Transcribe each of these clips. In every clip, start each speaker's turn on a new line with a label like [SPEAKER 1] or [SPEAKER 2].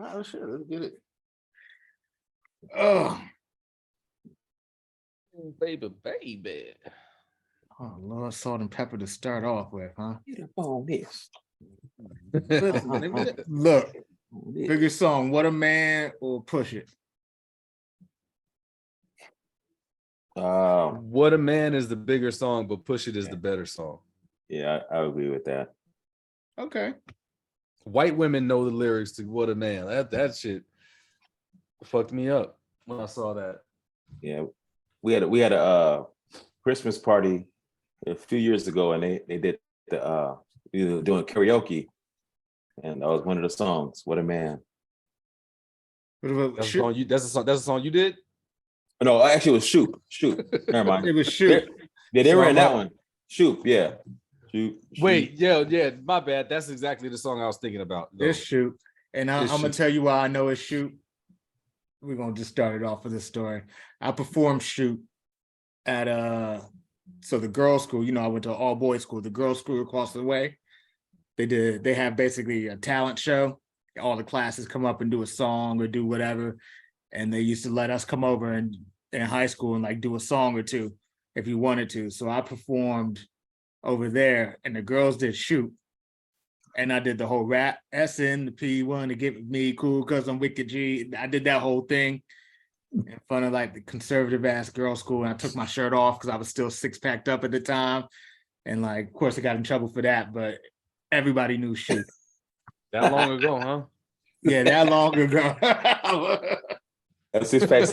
[SPEAKER 1] Oh shit, let's get it. Oh,
[SPEAKER 2] baby.
[SPEAKER 1] Oh Lord, salt and pepper to start off with, huh?
[SPEAKER 3] Get up on this.
[SPEAKER 1] Look, biggest song, What a Man or Push It?
[SPEAKER 2] What a Man is the bigger song, but Push It is the better song.
[SPEAKER 3] Yeah, I agree with that.
[SPEAKER 1] Okay.
[SPEAKER 2] White women know the lyrics to What a Man. That shit fucked me up when I saw that.
[SPEAKER 3] Yeah, we had a Christmas party a few years ago, and they did we were doing karaoke, and that was one of the songs. What a Man.
[SPEAKER 2] That's a song you did?
[SPEAKER 3] No, actually, it was Shoop. Never mind.
[SPEAKER 1] It was Shoop.
[SPEAKER 3] They were in that one. Shoop, yeah. Shoop.
[SPEAKER 2] Wait, yeah. My bad. That's exactly the song I was thinking about.
[SPEAKER 1] It's Shoop, and I'm gonna tell you why I know it's Shoop. We're gonna just start it off with this story. I performed Shoop at so the girls' school. You know, I went to an all boys school. The girls' school across the way. They have basically a talent show. All the classes come up and do a song or do whatever, and they used to let us come over and in high school and like do a song or two if you wanted to. So I performed over there, and the girls did Shoot, and I did the whole rap SN the P1 to get me cool because I'm Wicked G. I did that whole thing in front of like the conservative ass girls' school, and I took my shirt off because I was still six packed up at the time, and like of course I got in trouble for that, but everybody knew Shoot.
[SPEAKER 2] That long ago, huh?
[SPEAKER 1] Yeah, that long ago.
[SPEAKER 3] That's six pack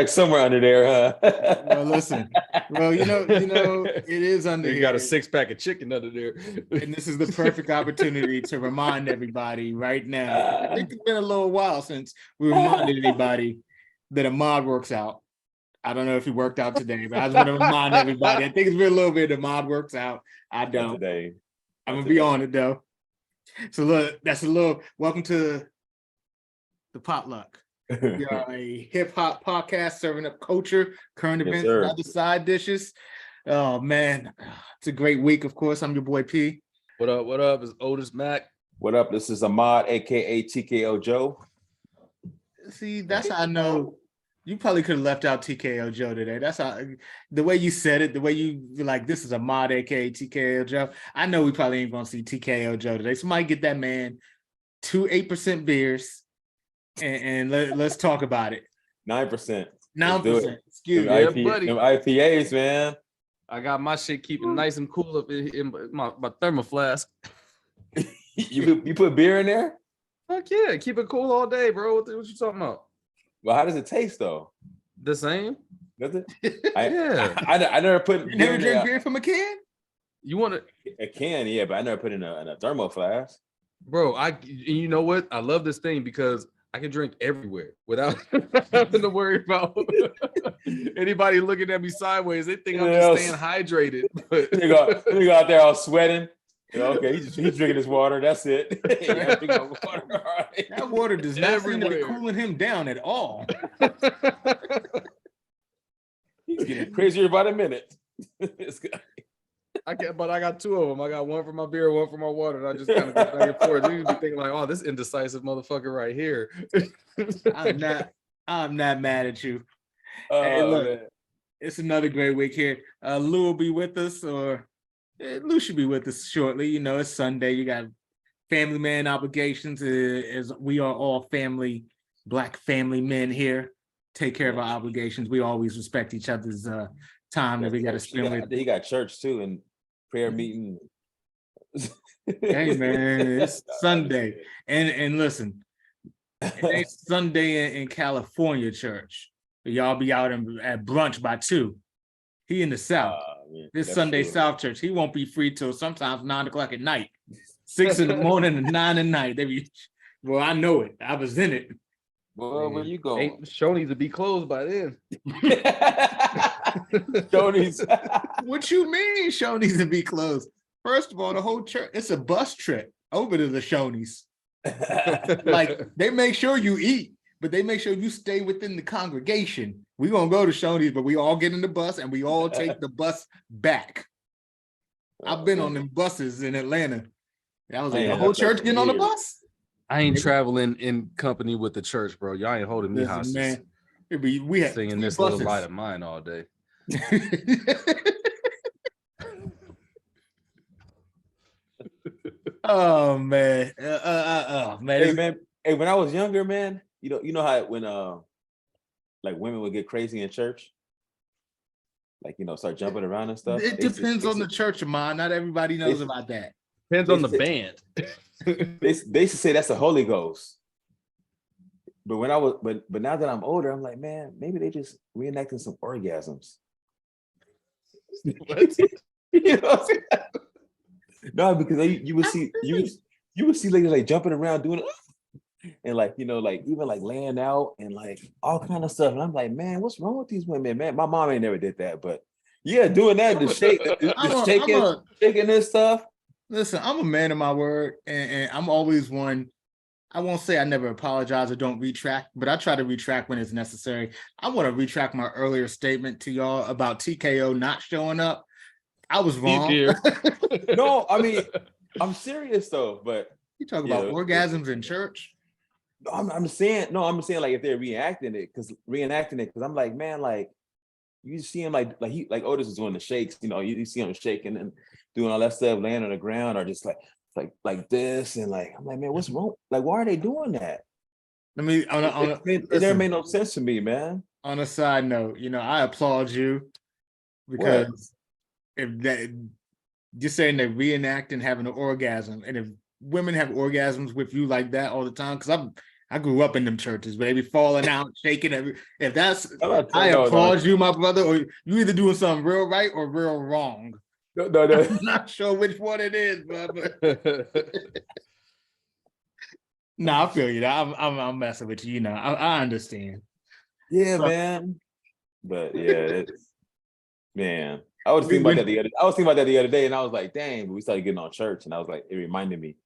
[SPEAKER 3] somewhere under there, huh?
[SPEAKER 1] Well, listen. Well, you know, it is under
[SPEAKER 2] You
[SPEAKER 1] here.
[SPEAKER 2] got a 6-pack of chicken under there.
[SPEAKER 1] And this is the perfect opportunity to remind everybody right now. I think it's been a little while since we reminded anybody that Ahmad works out. I don't know if he worked out today, but I just want to remind everybody. I think it's been a little bit Ahmad works out. I don't.
[SPEAKER 3] Today.
[SPEAKER 1] I'm gonna be on it though. So look, that's a little welcome to the Potluck. We are a hip hop podcast serving up culture, current events, and other side dishes. Oh man, it's a great week. Of course, I'm your boy P.
[SPEAKER 2] What up? What up? It's Otis Mac.
[SPEAKER 3] What up? This is Ahmad, aka TKO Joe.
[SPEAKER 1] See, that's how I know you probably could have left out TKO Joe today. That's how the way you said it, the way you like, this is Ahmad, aka TKO Joe. I know we probably ain't gonna see TKO Joe today. Somebody get that man 2 8% beers. And let's talk about it.
[SPEAKER 3] 9%.
[SPEAKER 1] 9%. Excuse
[SPEAKER 2] me, buddy.
[SPEAKER 3] Them IPAs, man.
[SPEAKER 2] I got my shit keeping nice and cool up in my thermal flask.
[SPEAKER 3] you put beer in there?
[SPEAKER 2] Fuck yeah, keep it cool all day, bro. What you talking about?
[SPEAKER 3] Well, how does it taste though?
[SPEAKER 2] The same.
[SPEAKER 3] Does it?
[SPEAKER 2] Yeah.
[SPEAKER 3] I never put.
[SPEAKER 1] You never drink beer from a can?
[SPEAKER 2] You want to?
[SPEAKER 3] A can, yeah, but I never put in a thermal flask.
[SPEAKER 2] Bro, you know what? I love this thing because I can drink everywhere without having to worry about anybody looking at me sideways. They think I'm just staying hydrated. But
[SPEAKER 3] they go out there all sweating. Okay, he's drinking his water. That's it.
[SPEAKER 1] That water does not seem to be cooling him down at all.
[SPEAKER 3] He's getting crazier by the minute.
[SPEAKER 2] I got two of them. I got one for my beer, one for my water, and I just kind of go back and forth. You be thinking like, "Oh, this indecisive motherfucker right here."
[SPEAKER 1] I'm not mad at you. Hey, look, man. It's another great week here. Lou will be with us, or Lou should be with us shortly. You know, it's Sunday. You got family man obligations. As we are all family, Black family men here. Take care of our obligations. We always respect each other's time that we got to spend with.
[SPEAKER 3] He got church too and prayer meeting.
[SPEAKER 1] Hey man, it's Sunday, and listen, it's Sunday in California church. Y'all be out at brunch by 2. He in the South. This Sunday true. South church. He won't be free till sometimes 9 o'clock at night, 6 in the morning and 9 at night. Well, I know it. I was in it.
[SPEAKER 3] Well, where you go?
[SPEAKER 2] Show needs to be closed by then.
[SPEAKER 3] Shoney's.
[SPEAKER 1] What you mean show needs to be closed? First of all, the whole church, it's a bus trip over to the Shoney's. Like, they make sure you eat, but they make sure you stay within the congregation. We're going to go to Shoney's, but we all get in the bus and we all take the bus back. I've been on them buses in Atlanta. I was like, the whole church getting on the bus?
[SPEAKER 2] I ain't traveling in company with the church, bro. Y'all ain't holding me
[SPEAKER 1] Listen,
[SPEAKER 2] hostage.
[SPEAKER 1] man. We had
[SPEAKER 2] Singing
[SPEAKER 1] 3
[SPEAKER 2] this
[SPEAKER 1] buses.
[SPEAKER 2] little light of mine all day.
[SPEAKER 1] Oh man. Man.
[SPEAKER 3] Hey man, hey, when I was younger, man, you know how when like women would get crazy in church, like start jumping around and stuff.
[SPEAKER 1] It depends on the church of mine. Not everybody knows about that.
[SPEAKER 2] Depends on the band.
[SPEAKER 3] They used to say that's the Holy Ghost. But when I was, but now that I'm older, I'm like, man, maybe they just reenacting some orgasms.
[SPEAKER 2] What?
[SPEAKER 3] You know what I'm saying? No, because you would see ladies like jumping around doing it, and like like even like laying out and like all kind of stuff. And I'm like, man, what's wrong with these women, man? My mom ain't never did that, but yeah, doing that, the shaking this stuff.
[SPEAKER 1] Listen, I'm a man of my word, and I'm always one. I won't say I never apologize or don't retract, but I try to retract when it's necessary. I want to retract my earlier statement to y'all about TKO not showing up. I was wrong.
[SPEAKER 3] No, I mean, I'm serious though, but
[SPEAKER 1] you talk about orgasms in church.
[SPEAKER 3] I'm saying like if they're reenacting it, because I'm like, man, like you see him like Otis is doing the shakes, you see him shaking and doing all that stuff, laying on the ground, or just like this, and like I'm like, man, what's wrong? Like, why are they doing that? It never made no sense to me, man.
[SPEAKER 1] On a side note, I applaud you because if that you're saying they're reenacting having an orgasm, and if women have orgasms with you like that all the time, because I grew up in them churches, baby, falling out, shaking if that's I applaud you, my brother, or you either doing something real right or real wrong.
[SPEAKER 3] No.
[SPEAKER 1] I'm not sure which one it is, brother. No, I feel you. I'm messing with you. I understand.
[SPEAKER 3] Yeah, man. But yeah, man. I was thinking about that the other day, and I was like, dang. But we started getting on church, and I was like, it reminded me.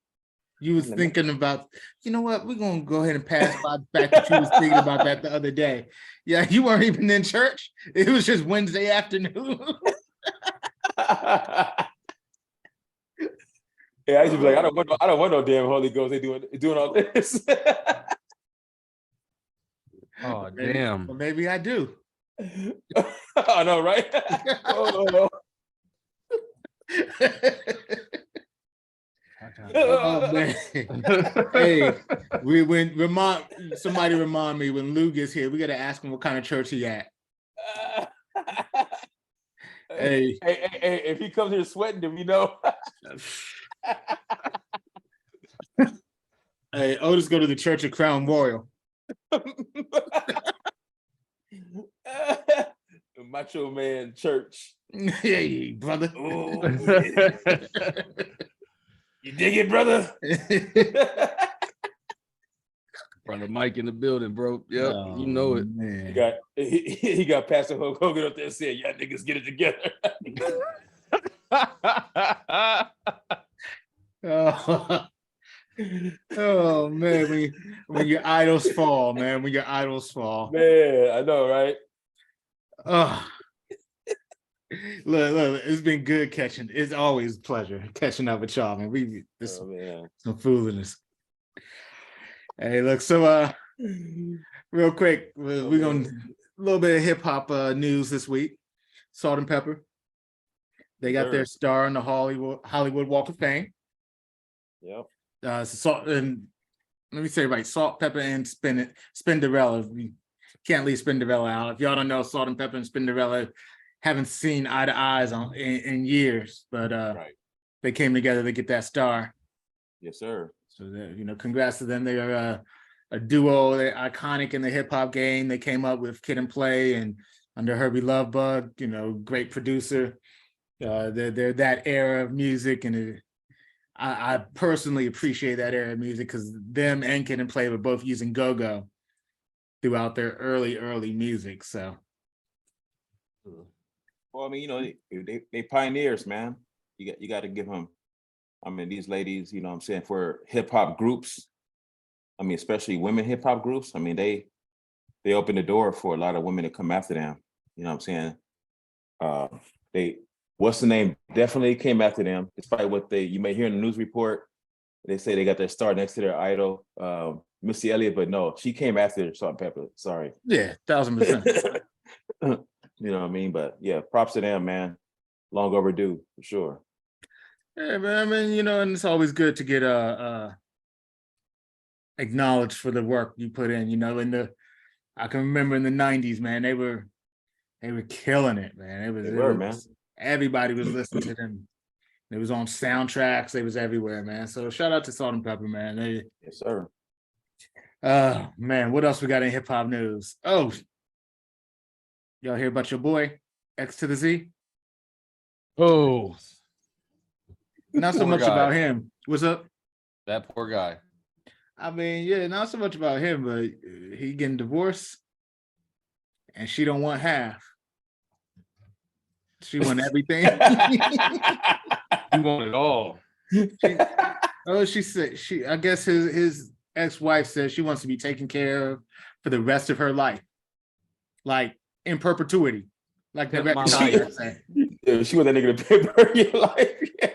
[SPEAKER 1] You was thinking about, you know what? We're gonna go ahead and pass by the fact that you was thinking about that the other day. Yeah, you weren't even in church. It was just Wednesday afternoon.
[SPEAKER 3] Yeah, I used to be like, I don't want no damn Holy Ghost. They doing all this.
[SPEAKER 2] Oh, damn.
[SPEAKER 1] Well, maybe I do.
[SPEAKER 3] I know, right? Oh.
[SPEAKER 1] Oh man. Hey, somebody remind me when Lou gets here, we gotta ask him what kind of church he at. Hey,
[SPEAKER 3] if he comes here sweating, then we know.
[SPEAKER 1] Hey, Otis go to the Church of Crown Royal.
[SPEAKER 3] Macho Man Church.
[SPEAKER 1] Hey, brother.
[SPEAKER 3] Oh, yeah. You dig it, brother?
[SPEAKER 2] Brother Mike in the building, bro. Yep, you know it.
[SPEAKER 1] Man.
[SPEAKER 3] He got Pastor Hulk Hogan up there and said, "Y'all niggas get it together."
[SPEAKER 1] Oh man, when your idols fall, man. When your idols fall.
[SPEAKER 3] Man, I know, right?
[SPEAKER 1] Oh. Look, it's been good catching. It's always a pleasure catching up with y'all, man. Some foolishness. Hey, look, so real quick, we're gonna a little bit of hip hop news this week. Salt and Pepper, they got their star on the Hollywood Walk of Fame.
[SPEAKER 3] Yep.
[SPEAKER 1] And let me say right, Salt, Pepper, and Spinderella. We can't leave Spinderella out. If y'all don't know, Salt and Pepper and Spinderella haven't seen eye to eyes in years, but they came together to get that star.
[SPEAKER 3] Yes, sir.
[SPEAKER 1] So congrats to them. They are a duo. They're iconic in the hip hop game. They came up with Kid and Play and under Herbie Lovebug. Great producer. They're that era of music, and I personally appreciate that era of music because them and Kid and Play were both using go-go throughout their early music. So.
[SPEAKER 3] Well, I mean, they pioneers, man. You got to give them. I mean, these ladies, what I'm saying, for hip hop groups. I mean, especially women hip hop groups. I mean, they opened the door for a lot of women to come after them. You know what I'm saying? What's the name? Definitely came after them, despite what you may hear in the news report. They say they got their star next to their idol, Missy Elliott, but no, she came after Salt and Pepper. Sorry.
[SPEAKER 1] Yeah, 1000%.
[SPEAKER 3] You know what I mean? But yeah, props to them, man. Long overdue for sure.
[SPEAKER 1] Yeah, man. I mean, you know, and it's always good to get acknowledged for the work you put in. You know, I can remember in the '90s, man, they were killing it, man.
[SPEAKER 3] They were, man.
[SPEAKER 1] Everybody was listening to them. It was on soundtracks. They was everywhere, man. So shout out to Salt and Pepper, man.
[SPEAKER 3] Yes, sir.
[SPEAKER 1] Man, what else we got in hip hop news? Oh, y'all hear about your boy X to the Z?
[SPEAKER 2] Oh,
[SPEAKER 1] Not so
[SPEAKER 2] Poor
[SPEAKER 1] much
[SPEAKER 2] guy.
[SPEAKER 1] about him. What's up?
[SPEAKER 2] that poor guy.
[SPEAKER 1] I mean, yeah, not so much about him, but he getting divorced, and she don't want half. She want everything.
[SPEAKER 2] He wanted it all.
[SPEAKER 1] She said I guess his ex-wife says she wants to be taken care of for the rest of her life, like in perpetuity, like the
[SPEAKER 2] Pimp my
[SPEAKER 1] record
[SPEAKER 2] life.
[SPEAKER 1] say,
[SPEAKER 3] Yeah, she want that nigga to pay for your life. Yeah.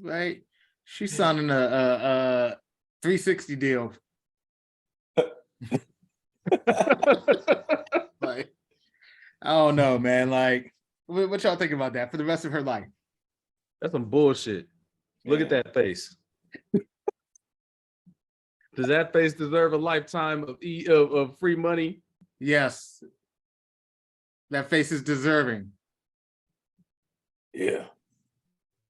[SPEAKER 1] right? She's signing a 360 deal. Like, I don't know, man. Like, what y'all think about that for the rest of her life?
[SPEAKER 2] That's some bullshit. Look at that face. Does that face deserve a lifetime of free money?
[SPEAKER 1] Yes, that face is deserving.
[SPEAKER 3] Yeah.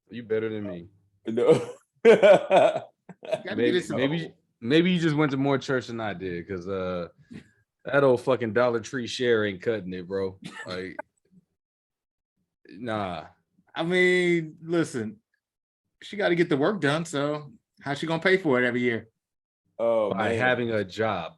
[SPEAKER 2] You better than me.
[SPEAKER 3] No.
[SPEAKER 1] Gotta get
[SPEAKER 2] Maybe,
[SPEAKER 1] it some-
[SPEAKER 2] maybe you just went to more church than I did, because that old fucking Dollar Tree share ain't cutting it, bro. Like, nah.
[SPEAKER 1] I mean, listen, she got to get the work done. So how's she gonna pay for it every year?
[SPEAKER 3] Oh,
[SPEAKER 2] By
[SPEAKER 3] man.
[SPEAKER 2] having a job.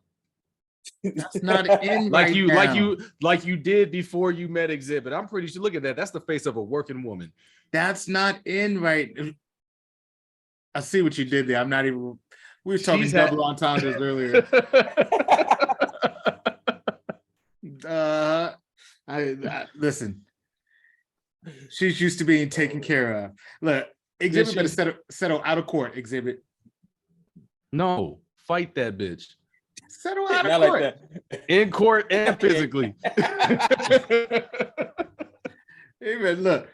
[SPEAKER 1] That's not in
[SPEAKER 2] Like
[SPEAKER 1] right
[SPEAKER 2] you,
[SPEAKER 1] now.
[SPEAKER 2] like you did before you met Exhibit. I'm pretty sure. Look at that. That's the face of a working woman.
[SPEAKER 1] That's not in right. I see what you did there. I'm not even. We were talking
[SPEAKER 2] She's had-
[SPEAKER 1] double entendres earlier. I listen. She's used to being taken care of. Look, Exhibit better settle out of court. Exhibit
[SPEAKER 2] No, fight that bitch
[SPEAKER 1] settle out
[SPEAKER 3] Not
[SPEAKER 1] of
[SPEAKER 3] like
[SPEAKER 1] court.
[SPEAKER 3] that.
[SPEAKER 2] in court and physically.
[SPEAKER 1] Even look,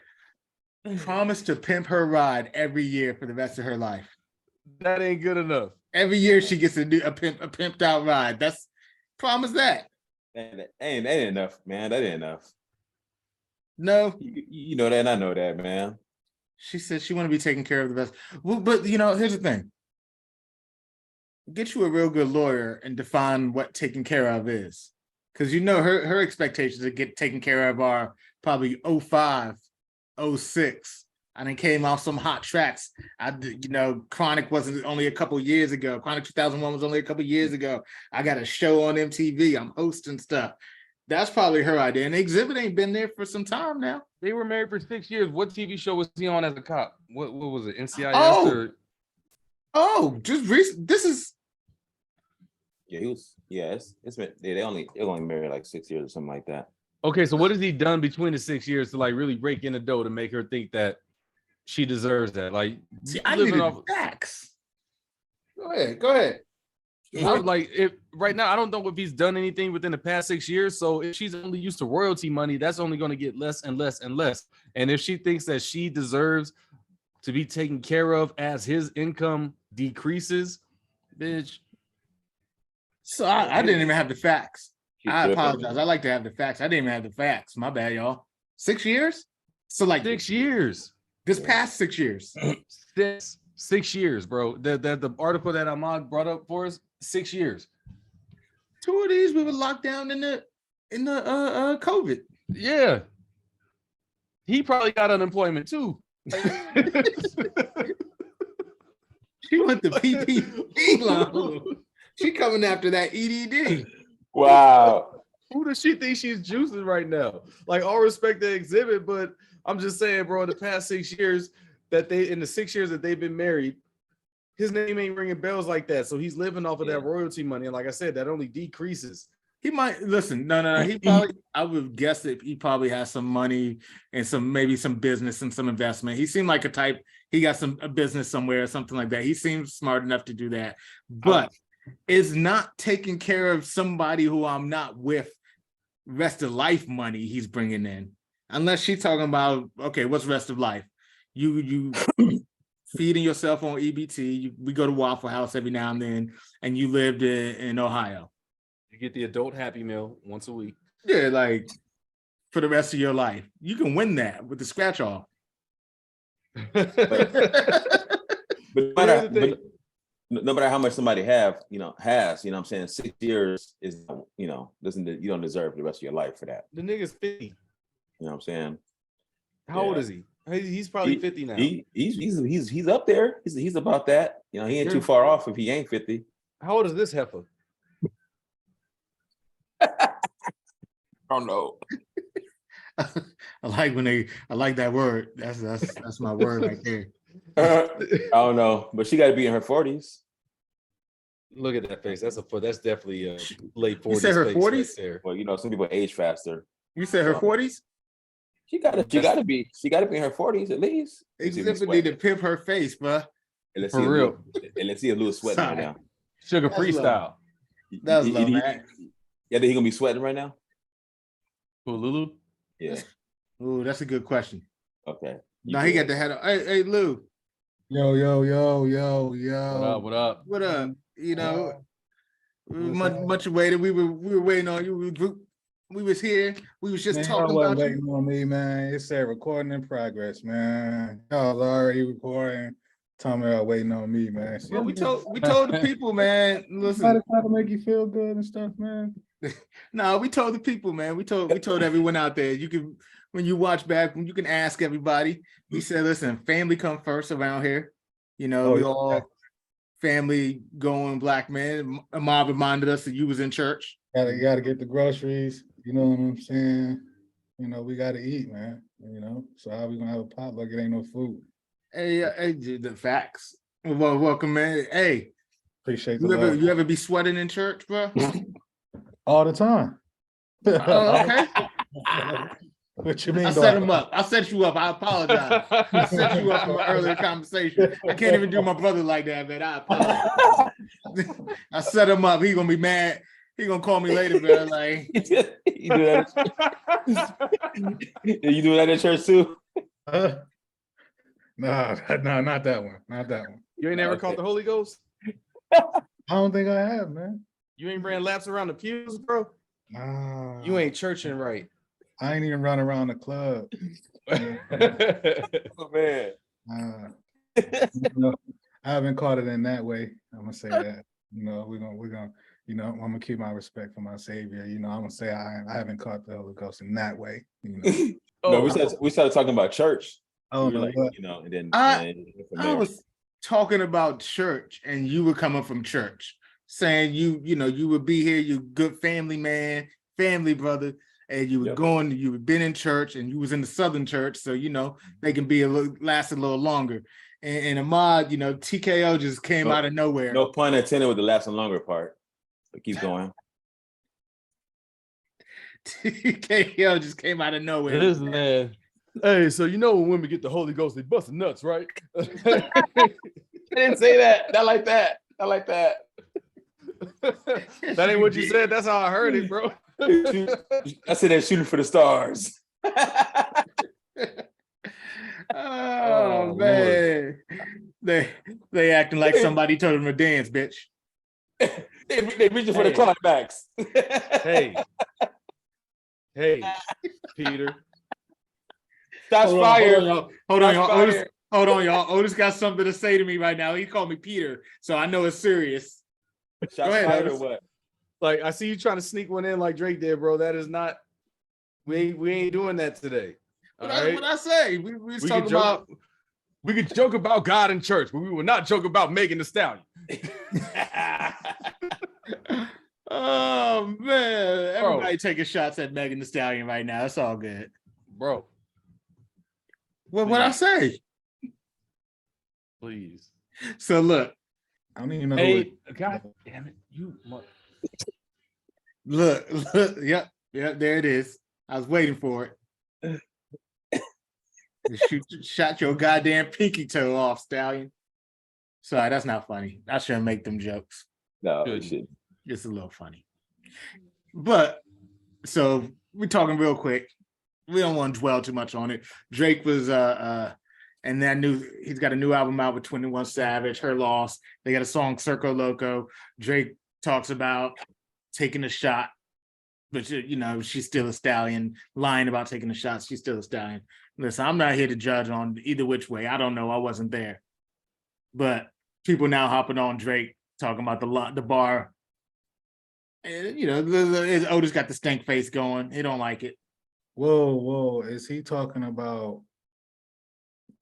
[SPEAKER 1] promise to pimp her ride every year for the rest of her life.
[SPEAKER 2] That ain't good enough.
[SPEAKER 1] Every year she gets a pimped out ride. That's promise that.
[SPEAKER 3] That ain't enough, man. That ain't enough.
[SPEAKER 1] No,
[SPEAKER 3] You know that, and I know that, man.
[SPEAKER 1] she said she want to be taken care of the best. Well, but you know, here's the thing. Get you a real good lawyer and define what taken care of is. Because you know her expectations to get taken care of are probably 05, 06. I done came off some hot tracks. Chronic wasn't only a couple years ago. Chronic 2001 was only a couple years ago. I got a show on MTV. I'm hosting stuff. That's probably her idea. And Exhibit ain't been there for some time now.
[SPEAKER 2] They were married for 6 years. What TV show was he on as a cop? What was it? NCIS
[SPEAKER 1] Oh.
[SPEAKER 2] or
[SPEAKER 1] Just recent. This is
[SPEAKER 3] Yeah, he was. Yeah, it's been. They're only married like 6 years or something like that.
[SPEAKER 2] okay? So what has he done between the 6 years to like really break in the dough to make her think that she deserves that? Like,
[SPEAKER 1] see, I
[SPEAKER 2] living
[SPEAKER 1] needed
[SPEAKER 2] off-
[SPEAKER 1] facts. Go ahead.
[SPEAKER 2] I was like, if right now I don't know if he's done anything within the past 6 years. So if she's only used to royalty money, that's only going to get less and less and less. And if she thinks that she deserves to be taken care of as his income decreases, bitch.
[SPEAKER 1] So I didn't even have the facts.
[SPEAKER 3] Keep
[SPEAKER 1] I
[SPEAKER 3] tripping.
[SPEAKER 1] apologize. I like to have the facts. I didn't even have the facts. My bad, y'all. 6 years? So like
[SPEAKER 2] 6 years.
[SPEAKER 1] this past 6 years.
[SPEAKER 2] 6 years, bro. The article that Ahmad brought up for us, 6 years.
[SPEAKER 1] 2 of these we were locked down in the COVID.
[SPEAKER 2] Yeah. He probably got unemployment too.
[SPEAKER 1] She went the PPP loan. She coming after that EDD.
[SPEAKER 3] Wow.
[SPEAKER 2] Who does she think she's juicing right now? Like, all respect to Exhibit, but I'm just saying, bro, the past 6 years in the 6 years that they've been married, his name ain't ringing bells like that. So he's living off of that royalty money. And like I said, that only decreases.
[SPEAKER 1] He might listen. No. He probably. I would guess that he probably has some money and maybe some business and some investment. He seemed like a type. He got a business somewhere or something like that. He seems smart enough to do that, but is not taking care of somebody who I'm not with. Rest of life money he's bringing in, unless she's talking about okay, what's rest of life? You feeding yourself on EBT. We go to Waffle House every now and then, and you lived in Ohio.
[SPEAKER 2] You get the adult Happy Meal once a week.
[SPEAKER 1] Yeah, like for the rest of your life. You can win that with the scratch off.
[SPEAKER 3] But no matter how much somebody has, what I'm saying, 6 years is, you don't deserve the rest of your life for that.
[SPEAKER 2] The nigga's 50.
[SPEAKER 3] You know what I'm saying?
[SPEAKER 2] How old is he? He's probably 50 now.
[SPEAKER 3] He's up there. He's about that. He ain't too far off if he ain't 50.
[SPEAKER 2] How old is this heifer?
[SPEAKER 3] I don't know.
[SPEAKER 1] I like that word. That's my word right there.
[SPEAKER 3] I don't know, but she got to be in her 40s.
[SPEAKER 2] Look at that face. That's definitely late 40s.
[SPEAKER 1] You said her 40s?
[SPEAKER 2] Right.
[SPEAKER 3] Well, some people age faster.
[SPEAKER 1] You said her 40s?
[SPEAKER 3] She gotta be in her 40s at least.
[SPEAKER 1] Exhibit need to pimp her face, bro.
[SPEAKER 2] For real.
[SPEAKER 3] Let's see a little sweating right now.
[SPEAKER 2] Sugar freestyle.
[SPEAKER 1] That was low, man.
[SPEAKER 3] Yeah, think he gonna be sweating right now?
[SPEAKER 2] Who, Lulu?
[SPEAKER 3] Yeah.
[SPEAKER 1] Ooh, that's a good question.
[SPEAKER 3] Okay.
[SPEAKER 1] Now he got the head up. Hey, Lou.
[SPEAKER 4] Yo.
[SPEAKER 2] What up?
[SPEAKER 1] What up? Much waited. We were waiting on you. We was here. We was just talking about
[SPEAKER 4] waiting on me, man. It said recording in progress, man. Y'all was already recording. Telling me y'all waiting on me, man.
[SPEAKER 1] Well, we told the people, man. Listen,
[SPEAKER 4] try to make you feel good and stuff, man.
[SPEAKER 1] No, we told the people, man. We told everyone out there. You can, when you watch back, you can ask everybody. We said, listen, family come first around here. We all family going black men. Ahmad reminded us that you was in church.
[SPEAKER 4] Gotta get the groceries. You know what I'm saying? We gotta eat, man. So how we gonna have a potluck? It ain't no food.
[SPEAKER 1] Hey, the facts. Well, welcome, man. Hey,
[SPEAKER 4] appreciate the love.
[SPEAKER 1] You ever be sweating in church, bro?
[SPEAKER 4] All the time.
[SPEAKER 1] Oh, okay.
[SPEAKER 4] What you mean?
[SPEAKER 1] I set him up. I set you up. I apologize. I set you up from an earlier conversation. I can't even do my brother like that, man. I apologize. I set him up. He gonna be mad. He gonna call me later, bro. Like
[SPEAKER 3] you do that in church too?
[SPEAKER 4] No, not that one. Not that one.
[SPEAKER 2] You ain't never caught the Holy Ghost?
[SPEAKER 4] I don't think I have, man.
[SPEAKER 2] You ain't ran laps around the pews, bro?
[SPEAKER 4] Nah.
[SPEAKER 2] You ain't churching right.
[SPEAKER 4] I ain't even run around the club.
[SPEAKER 3] Oh, man.
[SPEAKER 4] I haven't caught it in that way. I'm gonna say that. We're gonna. I'm gonna keep my respect for my Savior. I'm gonna say I haven't caught the Holy Ghost in that way.
[SPEAKER 3] No, we started talking about church.
[SPEAKER 4] Oh
[SPEAKER 3] no,
[SPEAKER 4] and
[SPEAKER 3] then
[SPEAKER 1] I was talking about church, and you were coming from church, saying you would be here, you good family man, family brother, and you were you had been in church, and you was in the Southern church, so they can be last a little longer. And Ahmad, TKO just came out of nowhere.
[SPEAKER 3] No pun intended with the last and longer part. But keep going.
[SPEAKER 1] TKO just came out of nowhere.
[SPEAKER 2] It is, man. Hey, so when women get the Holy Ghost, they busting nuts, right?
[SPEAKER 3] I didn't say that. Not like that. Not like that.
[SPEAKER 2] That ain't what you said. That's how I heard it, bro.
[SPEAKER 3] I said they're shooting for the stars.
[SPEAKER 1] Oh man. They acting like somebody told them to dance, bitch.
[SPEAKER 3] They reaching for the climax.
[SPEAKER 2] Hey, Peter.
[SPEAKER 3] Shots fired.
[SPEAKER 1] Hold on, y'all. Otis got something to say to me right now. He called me Peter, so I know it's serious.
[SPEAKER 3] Shots fired or what?
[SPEAKER 2] Like, I see you trying to sneak one in like Drake did, bro. That is not. We ain't doing that today.
[SPEAKER 1] What I say? We was talking about.
[SPEAKER 2] We could joke about God in church, but we will not joke about Megan Thee Stallion.
[SPEAKER 1] Oh man, everybody taking shots at Megan Thee Stallion right now. It's all good,
[SPEAKER 2] bro.
[SPEAKER 1] What I say?
[SPEAKER 2] Please.
[SPEAKER 1] So look,
[SPEAKER 4] I don't even know.
[SPEAKER 2] Hey, God damn it,
[SPEAKER 1] Look, yep, there it is. I was waiting for it. Shot your goddamn pinky toe off, Stallion. Sorry, that's not funny. I shouldn't make them jokes.
[SPEAKER 3] No,
[SPEAKER 2] Good.
[SPEAKER 3] it should.
[SPEAKER 1] It's a little funny. But so we're talking real quick. We don't want to dwell too much on it. Drake was and that he's got a new album out with 21 Savage, Her Loss. They got a song Circo Loco. Drake talks about taking a shot, but she's still a stallion, lying about taking a shot. She's still a stallion. Listen, I'm not here to judge on either which way. I don't know. I wasn't there. But people now hopping on Drake, talking about the bar. And, Otis got the stank face going. He don't like it.
[SPEAKER 4] Whoa. Is he talking about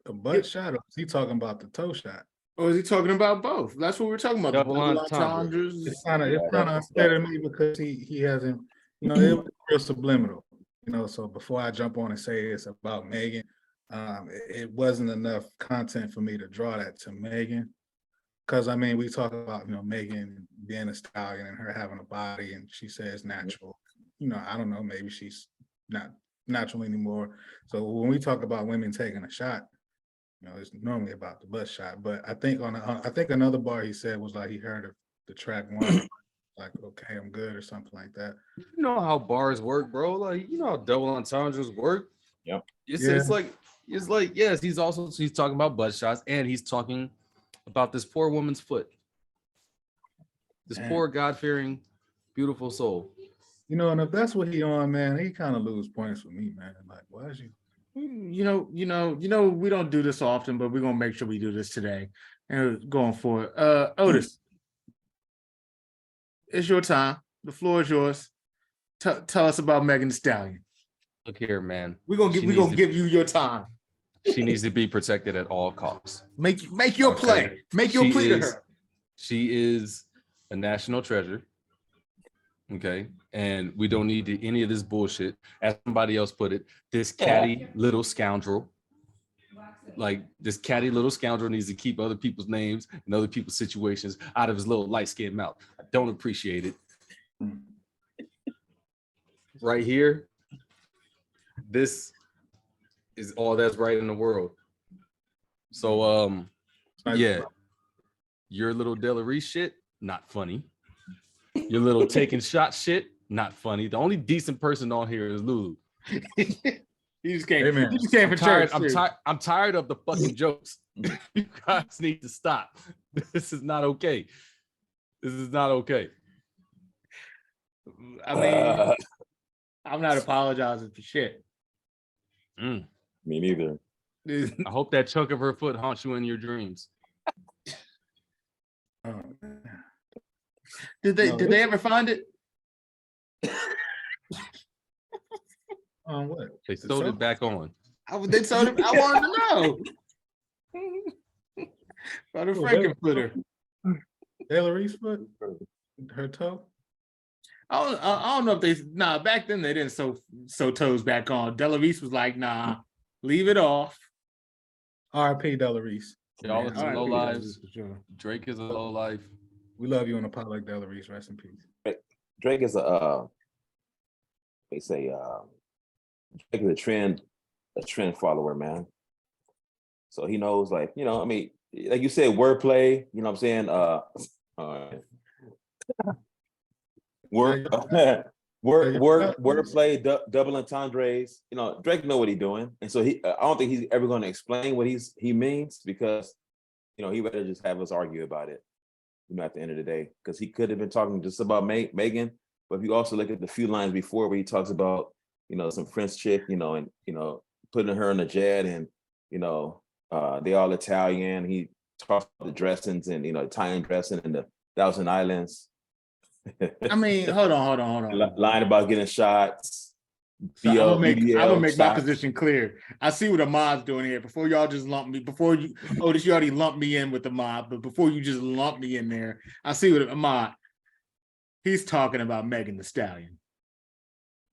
[SPEAKER 4] a butt shot or is he talking about the toe shot?
[SPEAKER 1] Or is he talking about both? That's what we're talking about.
[SPEAKER 2] Double
[SPEAKER 1] The
[SPEAKER 2] entendre.
[SPEAKER 4] It's kind of unfair to me because he hasn't, it was real subliminal, so before I jump on and say it's about Megan, it wasn't enough content for me to draw that to Megan. Because we talk about, Megan being a stallion and her having a body and she says natural. I don't know, maybe she's not natural anymore. So when we talk about women taking a shot, it's normally about the butt shot. But I think I think another bar he said was like he heard of the track one, like, okay, I'm good or something like that.
[SPEAKER 2] You know how bars work, bro. Like, you know how double entendres work.
[SPEAKER 3] Yep.
[SPEAKER 2] It's like yes, he's talking about butt shots and he's talking about this poor woman's foot. This poor God-fearing, beautiful soul.
[SPEAKER 4] And if that's what he on, man, he kind of lose points for me, man. Like, why is you?
[SPEAKER 1] We don't do this often, but we're gonna make sure we do this today. And going for it. Otis, it's your time. The floor is yours. Tell us about Megan Thee Stallion.
[SPEAKER 2] Look here, man.
[SPEAKER 1] We're gonna give you your time.
[SPEAKER 2] She needs to be protected at all costs.
[SPEAKER 1] Make your play. Make your plea to her.
[SPEAKER 2] She is a national treasure. Okay. And we don't need any of this bullshit. As somebody else put it, this catty little scoundrel. Like, this catty little scoundrel needs to keep other people's names and other people's situations out of his little light-skinned mouth. I don't appreciate it. Right here, this is all that's right in the world. So yeah, your little Delary shit, not funny. Your little taking shot shit, not funny. The only decent person on here is Lulu.
[SPEAKER 1] You just came for church.
[SPEAKER 2] I'm tired of the fucking jokes. You guys need to stop. This is not okay. This is not okay.
[SPEAKER 1] I'm not apologizing for shit.
[SPEAKER 3] Me neither.
[SPEAKER 2] I hope that chunk of her foot haunts you in your dreams.
[SPEAKER 1] Did they ever find it?
[SPEAKER 4] What?
[SPEAKER 2] They sewed it back on.
[SPEAKER 1] They sewed it. I wanted to know. About the Frankenfooter.
[SPEAKER 4] Hillary's foot? Her toe?
[SPEAKER 1] I don't know if they back then they didn't sew toes back on. Delarice was like, nah, leave it off.
[SPEAKER 4] R.I.P. Delarice.
[SPEAKER 2] Y'all are some low lives.
[SPEAKER 1] Sure.
[SPEAKER 2] Drake is a low life.
[SPEAKER 4] We love you on the Potluck, Delarice. Rest in peace.
[SPEAKER 3] Drake is Drake is a trend follower, man. So he knows, like you said, wordplay. You know what I'm saying? Wordplay, double entendres. Drake know what he's doing, and so I don't think he's ever going to explain what he means because he better just have us argue about it. At the end of the day, because he could have been talking just about Megan, but if you also look at the few lines before where he talks about some French chick, and putting her in a jet, and they all Italian. He talks about the dressings and Italian dressing and the Thousand Islands.
[SPEAKER 1] Hold on.
[SPEAKER 3] Lying about getting shots.
[SPEAKER 1] So I'm gonna make my position clear. I see what Ahmad's doing here. Before y'all just lump me, you already lumped me in with Ahmad, but before you just lump me in there, I see what Ahmad. He's talking about Megan Thee Stallion.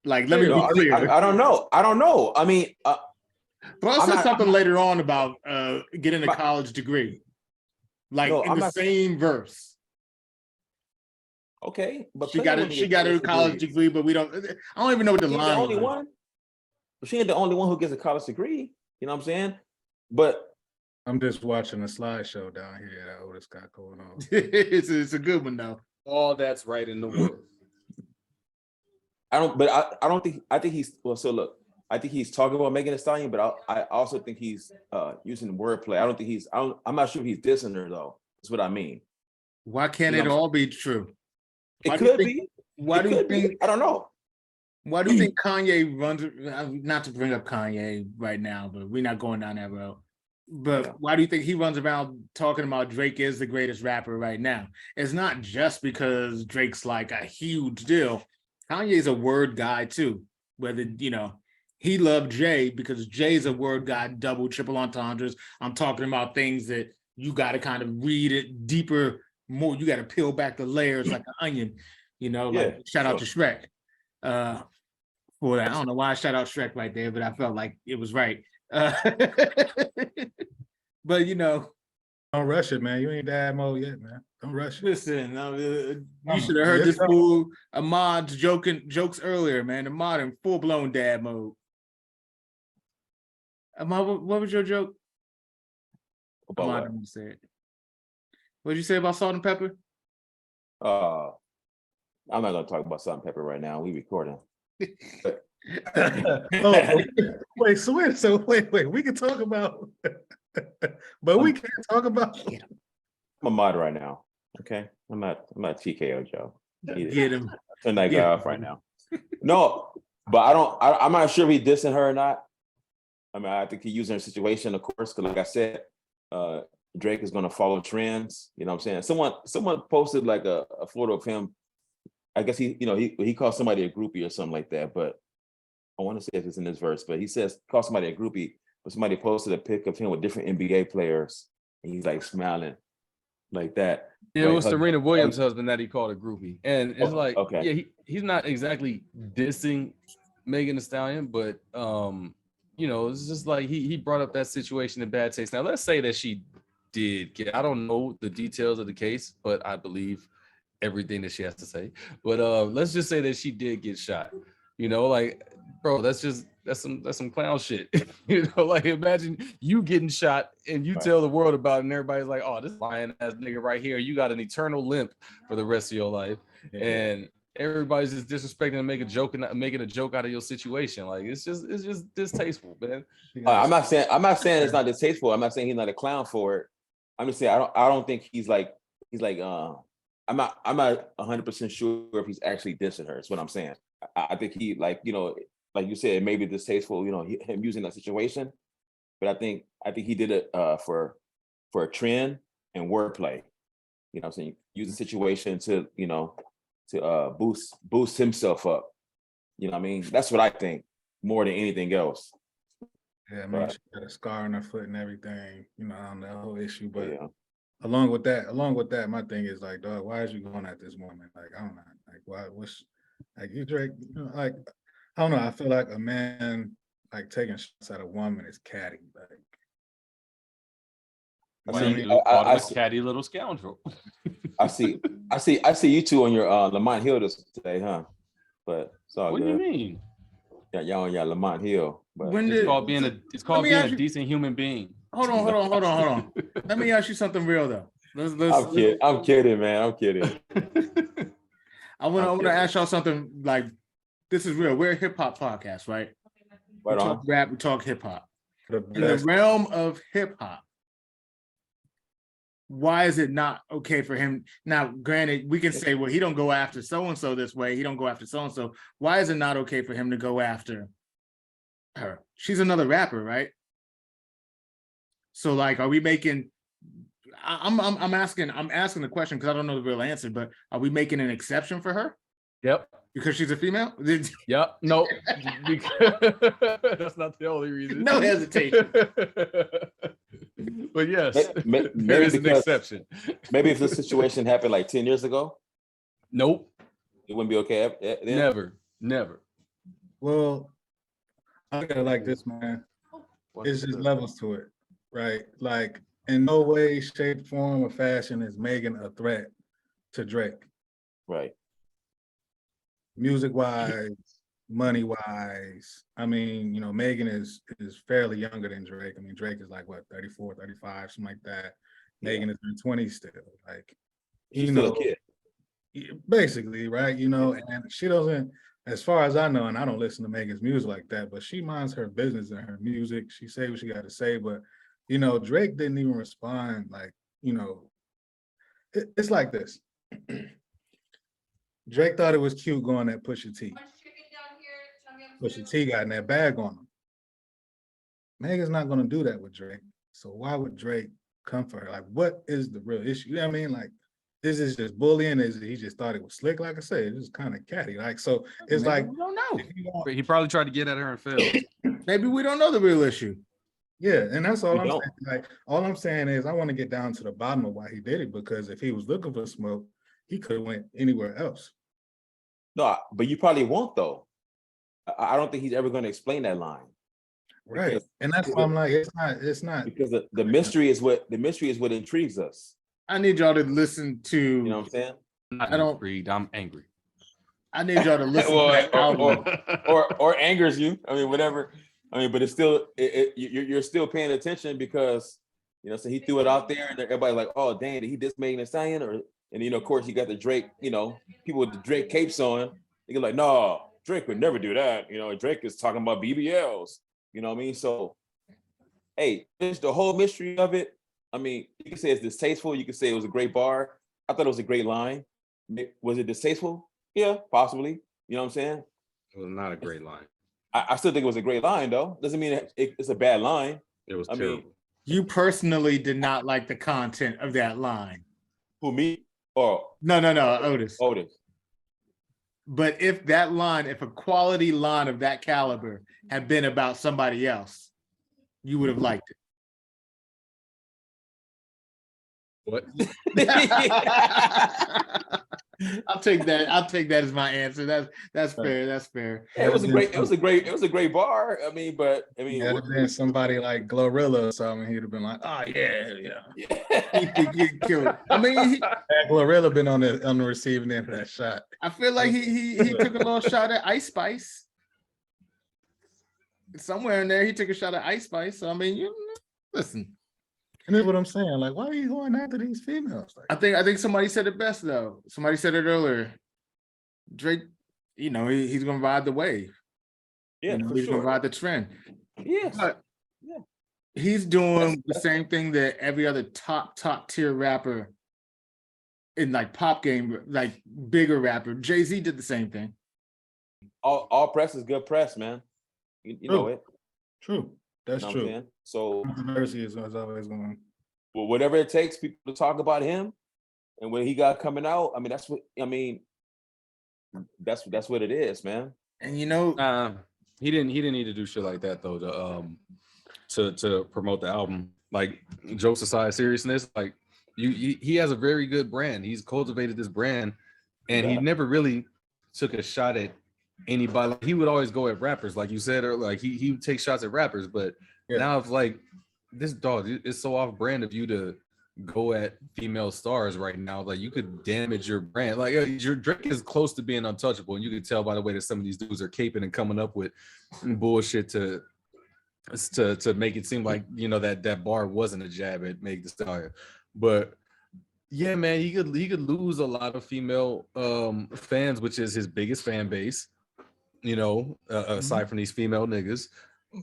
[SPEAKER 1] Like, let me be clear.
[SPEAKER 3] I don't know.
[SPEAKER 1] Bro said something later on about getting a college degree, like in the same verse.
[SPEAKER 3] Okay, but
[SPEAKER 1] She got her college degree, but we don't. I don't even know what the
[SPEAKER 3] She ain't
[SPEAKER 1] line
[SPEAKER 3] the only
[SPEAKER 1] was.
[SPEAKER 3] one. She ain't the only one who gets a college degree. You know what I'm saying? But
[SPEAKER 4] I'm just watching a slideshow down here that Otis got going on.
[SPEAKER 1] It's a good one though.
[SPEAKER 2] All that's right in the world.
[SPEAKER 3] I don't think. I think he's well. So look, I think he's talking about Megan Thee Stallion, but I also think he's using wordplay. I don't think he's. I'm not sure if he's dissing her though. That's what I mean.
[SPEAKER 1] Why can't
[SPEAKER 3] You know
[SPEAKER 1] it
[SPEAKER 3] what I'm
[SPEAKER 1] all be true?
[SPEAKER 3] It could be.
[SPEAKER 1] Why do you think?
[SPEAKER 3] I don't know.
[SPEAKER 1] Why do you think Kanye runs? Not to bring up Kanye right now, but we're not going down that road. But
[SPEAKER 3] Yeah.
[SPEAKER 1] why do you think he runs around talking about Drake is the greatest rapper right now? It's not just because Drake's like a huge deal. Kanye's a word guy too. Whether he loved Jay because Jay's a word guy, double, triple entendres. I'm talking about things that you got to kind of read it deeper, more. You got to peel back the layers like an onion. Like shout out to Shrek. For that, I don't know why I shout out Shrek right there, but I felt like it was right. But
[SPEAKER 4] don't rush it, man. You ain't dad mode yet, man. Don't rush it.
[SPEAKER 1] Listen, you should have heard this fool Ahmad's jokes earlier, man. Ahmad in full-blown dad mode. Ahmad, what was your joke? Ahmad didn't say it. What did you say about salt and pepper?
[SPEAKER 3] I'm not gonna talk about salt and pepper right now. We recording.
[SPEAKER 4] Wait. We can talk about, but we can't talk about.
[SPEAKER 3] I'm a mod right now. Okay, I'm not TKO Joe.
[SPEAKER 1] Get him.
[SPEAKER 3] Turn that guy off right now. No, but I'm not sure if he dissing her or not. I mean, I think he using her situation, of course, because like I said, Drake is gonna follow trends. You know what I'm saying? Someone posted like a photo of him. I guess he called somebody a groupie or something like that, but I want to say if it's in this verse, but he says call somebody a groupie, but somebody posted a pic of him with different NBA players, and he's like smiling like that.
[SPEAKER 2] Yeah, it was Serena Williams' husband that he called a groupie, and it's like,
[SPEAKER 3] okay.
[SPEAKER 2] Yeah, he's not exactly dissing Megan Thee Stallion, but it's just like he brought up that situation in bad taste. Now let's say that she did get, I don't know the details of the case, but I believe everything that she has to say. But let's just say that she did get shot. Like, bro, that's some clown shit. Like imagine you getting shot and you tell the world about it, and everybody's like, oh, this lying ass nigga right here, you got an eternal limp for the rest of your life. Yeah. And everybody's just disrespecting and making a joke out of your situation. Like it's just distasteful, man.
[SPEAKER 3] I'm not saying it's not distasteful. I'm not saying he's not a clown for it. I'm just saying I don't think he's like I'm not 100% sure if he's actually dissing her. That's what I'm saying. I think he like you said, maybe distasteful, him using that situation. But I think he did it for a trend and wordplay. You know what I'm saying? Use the situation to boost himself up. You know what I mean? That's what I think more than anything else.
[SPEAKER 4] Yeah, I mean, she got a scar on her foot and everything, on the whole issue. But
[SPEAKER 3] yeah.
[SPEAKER 4] Along with that, my thing is like, dog, why is you going at this woman? Like, I don't know. Like, what's like you Drake, like, I don't know. I feel like a man like taking shots at a woman is catty. Like,
[SPEAKER 2] I catty little scoundrel.
[SPEAKER 3] I see you two on your Lamont Hill today, huh? But it's all
[SPEAKER 2] what
[SPEAKER 3] good.
[SPEAKER 2] do you mean?
[SPEAKER 3] Yeah, y'all on your Lamont Hill. But
[SPEAKER 2] it's called being a decent human being.
[SPEAKER 1] Hold on. Let me ask you something real though.
[SPEAKER 3] I'm kidding, man. I'm kidding.
[SPEAKER 1] I want to ask y'all something like this is real. We're a hip hop podcast, right?
[SPEAKER 3] Right
[SPEAKER 1] we
[SPEAKER 3] on.
[SPEAKER 1] talk rap, we talk hip hop. In the realm of hip hop, why is it not okay for him? Now, granted, we can say, well, he don't go after so-and-so this way. He don't go after so-and-so. Why is it not okay for him to go after her? She's another rapper, right? So like, are we making, I'm asking the question because I don't know the real answer, but are we making an exception for her?
[SPEAKER 2] Yep.
[SPEAKER 1] Because she's a female?
[SPEAKER 2] Yep. No, that's not the only reason.
[SPEAKER 1] No hesitation.
[SPEAKER 2] But yes,
[SPEAKER 3] maybe
[SPEAKER 2] there is an exception.
[SPEAKER 3] Maybe if this situation happened like 10 years ago.
[SPEAKER 2] Nope.
[SPEAKER 3] It wouldn't be okay then?
[SPEAKER 2] Never.
[SPEAKER 4] Well, I look at it like this, man. It's just levels to it, right? Like in no way, shape, form, or fashion is Megan a threat to Drake.
[SPEAKER 3] Right.
[SPEAKER 4] Music wise, money wise. I mean, you know, Megan is fairly younger than Drake. I mean, Drake is like what, 34, 35, something like that. Megan is in her 20s still. Like,
[SPEAKER 3] She's still a kid.
[SPEAKER 4] basically, right? You know, and she doesn't, as far as I know, and I don't listen to Megan's music like that, but she minds her business and her music. She say what she got to say, but you know, Drake didn't even respond. Like, you know, it's like this. Drake thought it was cute going at Pusha T. Pusha T got in that bag on him. Megan's not gonna do that with Drake. So why would Drake come for her? Like, what is the real issue? You know what I mean? Like, this is just bullying. Is he just thought it was slick? Like I said, it's just kind of catty. Like, so it's
[SPEAKER 1] Maybe
[SPEAKER 4] like
[SPEAKER 1] we don't know.
[SPEAKER 2] He probably tried to get at her and failed.
[SPEAKER 1] Maybe we don't know the real issue.
[SPEAKER 4] Yeah, and that's all
[SPEAKER 3] We
[SPEAKER 4] I'm
[SPEAKER 3] don't.
[SPEAKER 4] saying. Like, all I'm saying is I want to get down to the bottom of why he did it, because if he was looking for smoke, he could have went anywhere else.
[SPEAKER 3] No, but you probably won't though. I don't think he's ever going to explain that line.
[SPEAKER 4] Right.
[SPEAKER 3] Because-
[SPEAKER 4] And that's why I'm like, it's not
[SPEAKER 3] Because the mystery is what intrigues us.
[SPEAKER 1] I need y'all to listen to.
[SPEAKER 3] You know what I'm saying?
[SPEAKER 2] I
[SPEAKER 1] don't-
[SPEAKER 2] intrigued. I'm angry.
[SPEAKER 1] I need y'all to listen
[SPEAKER 3] Well,
[SPEAKER 1] to that album.
[SPEAKER 3] or angers you. I mean, whatever. I mean, but it's still you're still paying attention because you know. So he threw it out there, and everybody's like, "Oh, dang, did he diss Megan Thee Stallion?" Or and you know, of course, you got the Drake. You know, people with the Drake capes on. They're like, "No, Drake would never do that." You know, Drake is talking about BBLs. You know what I mean? So, hey, there's the whole mystery of it. I mean, you can say it's distasteful. You can say it was a great bar. I thought it was a great line. Was it distasteful? Yeah, possibly. You know what I'm saying?
[SPEAKER 2] It was not a great line.
[SPEAKER 3] I still think it was a great line, though. Doesn't mean it's a bad line.
[SPEAKER 2] It was
[SPEAKER 3] I
[SPEAKER 2] terrible.
[SPEAKER 3] mean,
[SPEAKER 1] You personally did not like the content of that line.
[SPEAKER 3] who, me or
[SPEAKER 1] No, Otis.
[SPEAKER 3] Otis?
[SPEAKER 1] But if that line, if a quality line of that caliber had been about somebody else, you would have liked it.
[SPEAKER 2] What?
[SPEAKER 1] I'll take that. I'll take that as my answer. That's fair. That's fair.
[SPEAKER 3] Yeah, it was a great bar. I mean, but I mean,
[SPEAKER 4] Yeah, it'd have been somebody like Glorilla or something. He'd have been like, "Oh yeah."
[SPEAKER 1] He could get killed. I mean,
[SPEAKER 4] Had Glorilla been on the receiving end of that shot.
[SPEAKER 1] I feel like he took a little shot at Ice Spice. Somewhere in there, he took a shot at Ice Spice. So I mean, you listen.
[SPEAKER 4] And that's what I'm saying. Like, why are you going after these females? Like,
[SPEAKER 1] I think somebody said it best though. Somebody said it earlier. Drake, you know, he's gonna ride the wave.
[SPEAKER 3] yeah,
[SPEAKER 1] You know,
[SPEAKER 3] for
[SPEAKER 1] he's gonna
[SPEAKER 3] sure.
[SPEAKER 1] ride the trend.
[SPEAKER 3] Yes.
[SPEAKER 1] But
[SPEAKER 3] Yeah.
[SPEAKER 1] he's doing the
[SPEAKER 3] That's-
[SPEAKER 1] same thing that every other top tier rapper in like pop game, like bigger rapper. Jay-Z did the same thing.
[SPEAKER 3] All press is good press, man. You know it.
[SPEAKER 4] true. That's
[SPEAKER 3] You know what I'm
[SPEAKER 4] true.
[SPEAKER 3] saying? So
[SPEAKER 4] Controversy is always going.
[SPEAKER 3] well, whatever it takes, people to talk about him and what he got coming out. I mean, that's what that's what it is, man.
[SPEAKER 1] And you know,
[SPEAKER 2] He didn't need to do shit like that though to promote the album. Like, jokes aside, seriousness, like he has a very good brand. He's cultivated this brand, and he
[SPEAKER 3] Yeah.
[SPEAKER 2] never really took a shot at anybody. Like, he would always go at rappers, like you said, or like he would take shots at rappers. But
[SPEAKER 4] Yeah.
[SPEAKER 2] now it's like, this dog, it's so off brand of you to go at female stars right now. Like, you could damage your brand. Like, your Drake is close to being untouchable, and you can tell by the way that some of these dudes are caping and coming up with bullshit to make it seem like, you know, that bar wasn't a jab at Meg Thee Stallion. But yeah, man, he could lose a lot of female fans, which is his biggest fan base, you know, aside from these female niggas,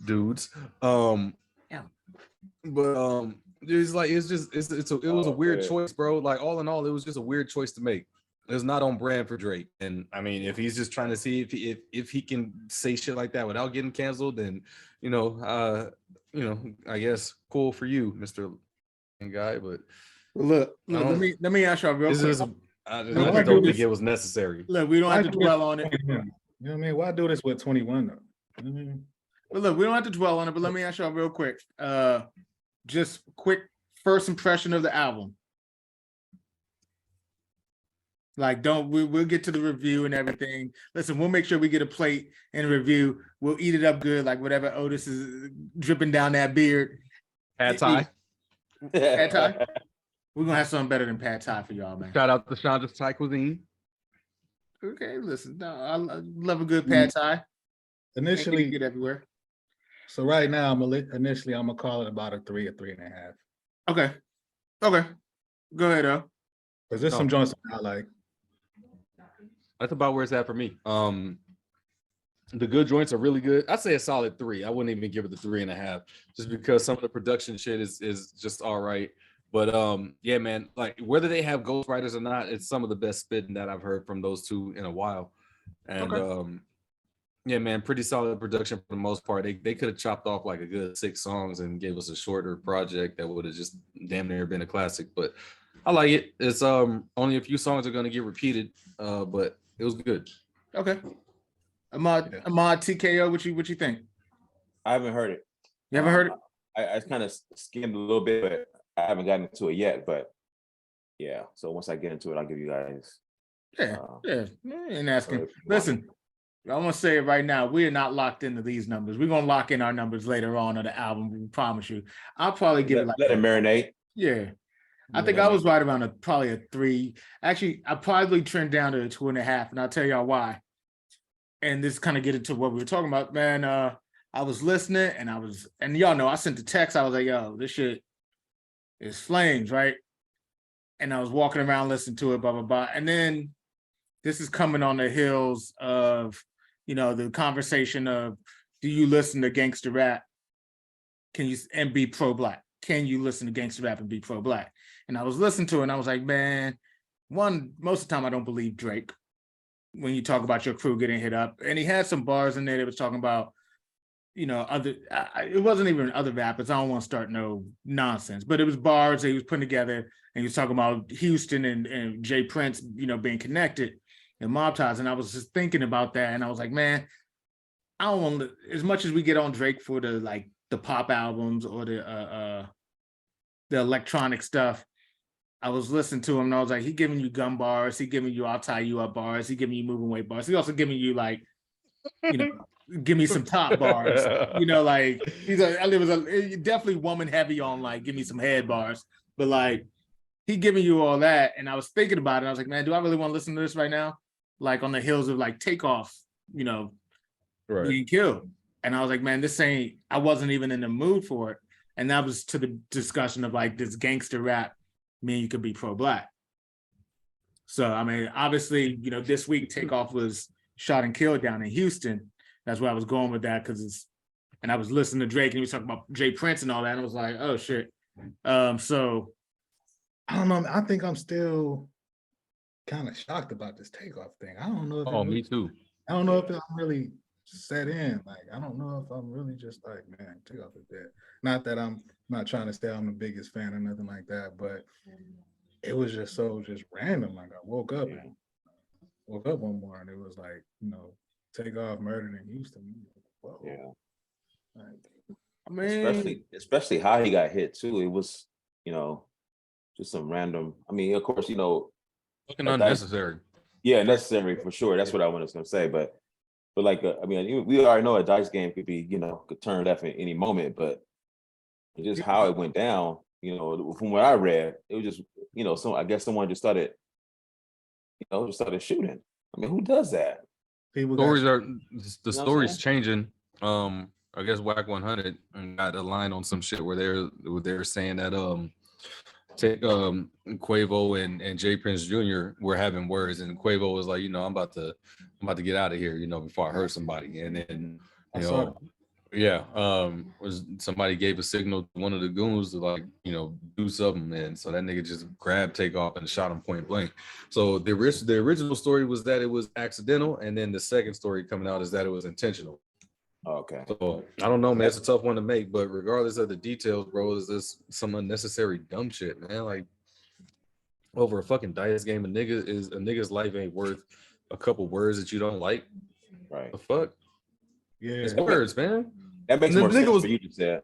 [SPEAKER 2] dudes.
[SPEAKER 1] Yeah.
[SPEAKER 2] But it's like, it was a weird choice, bro. Like, all in all, it was just a weird choice to make. It's not on brand for Drake. And I mean, if he's just trying to see if he can say shit like that without getting canceled, then you know, I guess cool for you, Mr. Guy. But
[SPEAKER 1] look,
[SPEAKER 2] I don't-
[SPEAKER 1] let me ask y'all real
[SPEAKER 2] this
[SPEAKER 1] quick.
[SPEAKER 2] is I
[SPEAKER 1] No,
[SPEAKER 2] just
[SPEAKER 1] why
[SPEAKER 2] don't
[SPEAKER 1] do
[SPEAKER 2] think
[SPEAKER 1] this?
[SPEAKER 2] it was necessary.
[SPEAKER 1] Look, we don't have to dwell on it.
[SPEAKER 4] You know what I mean? Why do this with 21 though? You know what I mean?
[SPEAKER 1] But look, we don't have to dwell on it, but let me ask y'all real quick. Just quick first impression of the album. Like, we'll get to the review and everything. Listen, we'll make sure we get a plate and review. We'll eat it up good, like whatever Otis is dripping down that beard.
[SPEAKER 2] Pad Thai.
[SPEAKER 1] Pad Thai? We're gonna have something better than Pad Thai for y'all, man.
[SPEAKER 2] Shout out to Chandra's Thai cuisine.
[SPEAKER 1] Okay, listen, no, I love a good pad thai.
[SPEAKER 4] Initially,
[SPEAKER 1] Get everywhere.
[SPEAKER 4] so right now, I'm gonna call it about a 3.5.
[SPEAKER 1] Okay, okay, go ahead, though.
[SPEAKER 4] Because there's some joints I like.
[SPEAKER 2] That's about where it's at for me. The good joints are really good. I'd say a solid 3. I wouldn't even give it the 3.5, just because some of the production shit is just all right. But yeah, man, like whether they have ghostwriters or not, it's some of the best spitting that I've heard from those two in a while. And yeah, man, pretty solid production for the most part. They could have chopped off like a good 6 songs and gave us a shorter project that would have just damn near been a classic. But I like it. It's only a few songs are gonna get repeated, but it was good.
[SPEAKER 1] Okay. Ahmad TKO, what you think?
[SPEAKER 3] I haven't heard it.
[SPEAKER 1] You haven't heard it?
[SPEAKER 3] I kind of skimmed a little bit, but I haven't gotten into it yet. But yeah, so once I get into it, I'll give you guys.
[SPEAKER 1] Yeah, ain't asking. Listen, I want to say it right now. We are not locked into these numbers. We're gonna lock in our numbers later on the album. We promise you. I'll probably give it like
[SPEAKER 3] let it marinate.
[SPEAKER 1] Yeah, I think I was right around probably a 3. Actually, I probably trend down to a 2.5, and I'll tell y'all why. And this kind of get into what we were talking about, man. I was listening, and y'all know I sent the text. I was like, "Yo, this shit is flames, right?" And I was walking around listening to it, blah blah blah. And then this is coming on the heels of, the conversation of, do you listen to gangster rap? And be pro-black? Can you listen to gangster rap and be pro-black? And I was listening to it, and I was like, man, most of the time I don't believe Drake when you talk about your crew getting hit up. And he had some bars in there that was talking about, it wasn't even other rappers. I don't want to start no nonsense, but it was bars that he was putting together, and he was talking about Houston and Jay Prince, being connected and mob ties. And I was just thinking about that, and I was like, man, I don't want to, as much as we get on Drake for the pop albums or the electronic stuff. I was listening to him, and I was like, he giving you gun bars, he giving you I'll tie you up bars, he giving you moving weight bars. He also giving you give me some top bars. Like it was definitely woman heavy on give me some head bars. But like he giving you all that, and I was thinking about it. I was like, man, do I really want to listen to this right now? Like on the heels of Takeoff,
[SPEAKER 2] right,
[SPEAKER 1] being killed. And I was like, man, I wasn't even in the mood for it. And that was to the discussion of this gangster rap, mean you could be pro-black. So, I mean, obviously, this week Takeoff was shot and killed down in Houston. That's where I was going with that, and I was listening to Drake, and he was talking about Jay Prince and all that, and I was like, oh shit. So
[SPEAKER 4] I don't know. I think I'm still kind of shocked about this Takeoff thing. I don't know if
[SPEAKER 2] me too.
[SPEAKER 4] I don't know if I'm really set in. I don't know if I'm really just like, man, Takeoff is dead. Not that I'm not trying to say I'm the biggest fan or nothing like that, but it was just random. Like I woke up one morning, it was like, Takeoff murdered in Houston. Whoa.
[SPEAKER 3] Yeah.
[SPEAKER 1] I mean,
[SPEAKER 3] especially how he got hit too. It was, just some random. I mean, of course,
[SPEAKER 2] fucking unnecessary.
[SPEAKER 3] Yeah, necessary for sure. That's what I was going to say. But I mean, we already know a dice game could be, could turn left at any moment. But just how it went down, from what I read, it was just, I guess someone just started shooting. I mean, who does that?
[SPEAKER 2] The story's changing. I guess Whack 100 got a line on some shit where they're saying that Quavo and Jay Prince Jr. were having words, and Quavo was like, I'm about to get out of here, before I hurt somebody. And then was somebody gave a signal to one of the goons to do something, and so that nigga just grabbed Takeoff and shot him point blank. So the original story was that it was accidental, and then the second story coming out is that it was intentional.
[SPEAKER 3] Okay.
[SPEAKER 2] So I don't know, man. It's a tough one to make, but regardless of the details, bro, is this some unnecessary dumb shit, man? Like over a fucking dice game, a nigga's life ain't worth a couple words that you don't like.
[SPEAKER 3] Right.
[SPEAKER 2] The fuck?
[SPEAKER 4] Yeah.
[SPEAKER 2] It's words, man.
[SPEAKER 3] That makes more sense for you to say.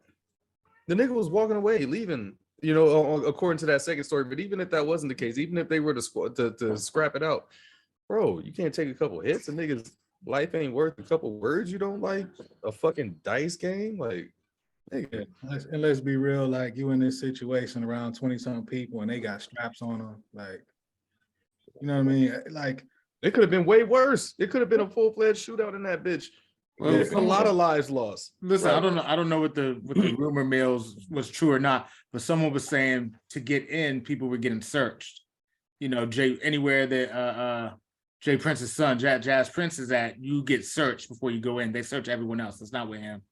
[SPEAKER 2] The nigga was walking away, leaving, according to that second story. But even if that wasn't the case, even if they were to scrap it out, bro, you can't take a couple hits. A nigga's life ain't worth a couple words you don't like. A fucking dice game, like, nigga.
[SPEAKER 4] And let's be real, like you in this situation around 20-something people and they got straps on them, like, you know what I mean? Like
[SPEAKER 2] It could have been way worse. It could have been a full-fledged shootout in that bitch.
[SPEAKER 1] Well,
[SPEAKER 2] There's a lot of lives lost.
[SPEAKER 1] Listen,
[SPEAKER 2] Right.
[SPEAKER 1] I don't know what the rumor mills was true or not, but someone was saying to get in, people were getting searched. You know, anywhere that Jay Prince's son, Jazz Prince is at, you get searched before you go in. They search everyone else. It's not with him.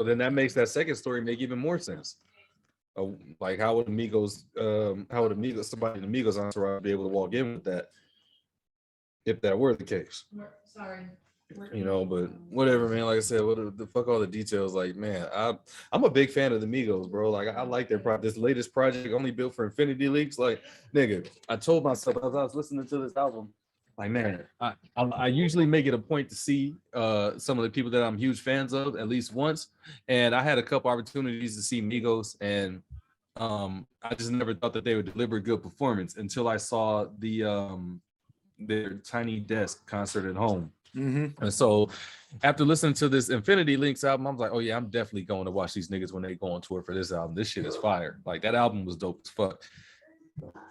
[SPEAKER 2] So then that makes that second story make even more sense. Like how would Amigos, somebody in Amigos entourage be able to walk in with that if that were the case?
[SPEAKER 5] Sorry.
[SPEAKER 2] You know, but whatever, man. Like I said, what the fuck all the details? Like, man, I'm a big fan of the Migos, bro. Like, I like their this latest project, only built for Infinity Leaks. Like, nigga, I told myself as I was listening to this album, like, man, I usually make it a point to see some of the people that I'm huge fans of at least once, and I had a couple opportunities to see Migos, and I just never thought that they would deliver good performance until I saw their Tiny Desk concert at home.
[SPEAKER 1] Mm-hmm.
[SPEAKER 2] And so after listening to this Infinity Links album, I was like, oh yeah, I'm definitely going to watch these niggas when they go on tour for this album. This shit is fire. Like that album was dope as fuck.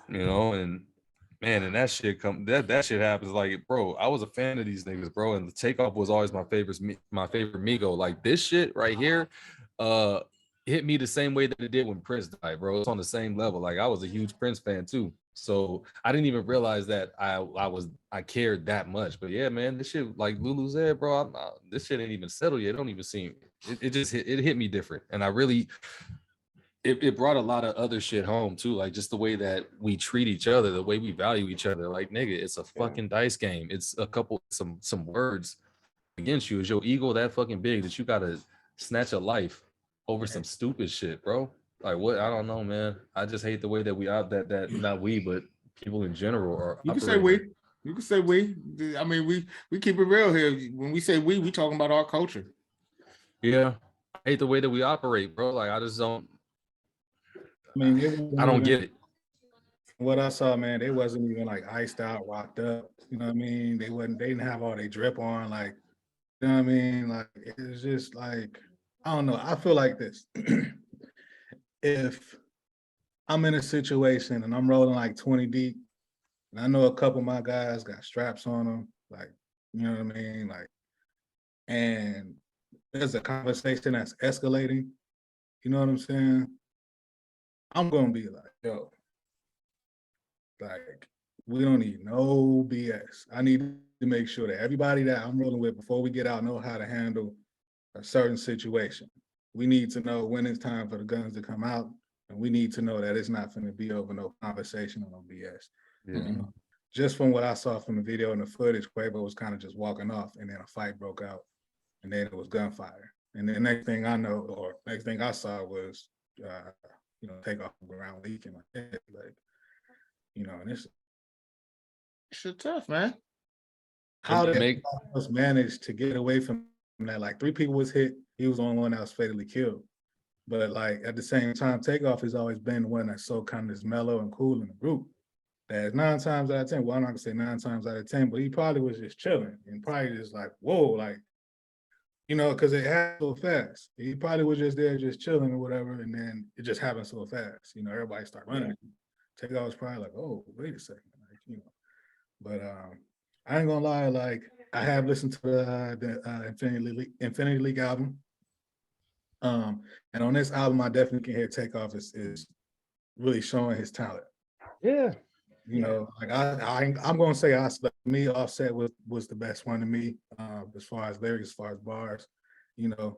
[SPEAKER 2] You know, and man, and that shit that shit happens. Like, bro, I was a fan of these niggas, bro. And the Takeoff was always my favorite Migo. Like this shit right here, hit me the same way that it did when Prince died, bro. It's on the same level. Like I was a huge Prince fan too. So I didn't even realize that I cared that much. But yeah, man, this shit, like Lulu said, bro, this shit ain't even settled yet. It don't even seem it just hit me different. And I really it brought a lot of other shit home too, like just the way that we treat each other, the way we value each other. Like, nigga, it's a fucking dice game. It's a couple some words against you. Is your ego that fucking big that you gotta snatch a life over some stupid shit, bro? Like what? I don't know, man. I just hate the way that we out that not we, but people in general are.
[SPEAKER 1] You can say we. You can say we. I mean, we keep it real here. When we say we talking about our culture.
[SPEAKER 2] Yeah, I hate the way that we operate, bro. Like I just don't.
[SPEAKER 4] I mean,
[SPEAKER 2] I don't get it.
[SPEAKER 4] What I saw, man, they wasn't even like iced out, rocked up. You know what I mean? They didn't have all their drip on. Like, you know what I mean? Like it's just like I don't know. I feel like this. If I'm in a situation and I'm rolling like 20 deep, and I know a couple of my guys got straps on them, like, you know what I mean? Like, and there's a conversation that's escalating, you know what I'm saying? I'm gonna be like, yo, like, we don't need no BS. I need to make sure that everybody that I'm rolling with before we get out know how to handle a certain situation. We need to know when it's time for the guns to come out. And we need to know that it's not going to be over no conversation or no BS.
[SPEAKER 2] Yeah.
[SPEAKER 4] You know, just from what I saw from the video and the footage, Quavo was kind of just walking off, and then a fight broke out, and then it was gunfire. And the next thing I know, or next thing I saw was, Takeoff ground leaking like that. Like, you know, and it's
[SPEAKER 1] Shit tough, man.
[SPEAKER 4] how did they manage to get away from that? Like 3 people was hit. He was the only one that was fatally killed. But like at the same time, Takeoff has always been the one that's so kind of just mellow and cool in the group. That 9 times out of 10, well, I'm not gonna say 9 times out of 10, but he probably was just chilling and probably just like, whoa, like, you know, because it happened so fast. He probably was just there, just chilling or whatever, and then it just happened so fast. You know, everybody start running. Takeoff was probably like, oh, wait a second, like, you know. But I ain't gonna lie, like I have listened to the Infinity League album. And on this album, I definitely can hear Takeoff is really showing his talent.
[SPEAKER 2] Yeah.
[SPEAKER 4] You know, like I'm gonna say me, Offset was the best one to me, as far as lyrics, as far as bars, you know.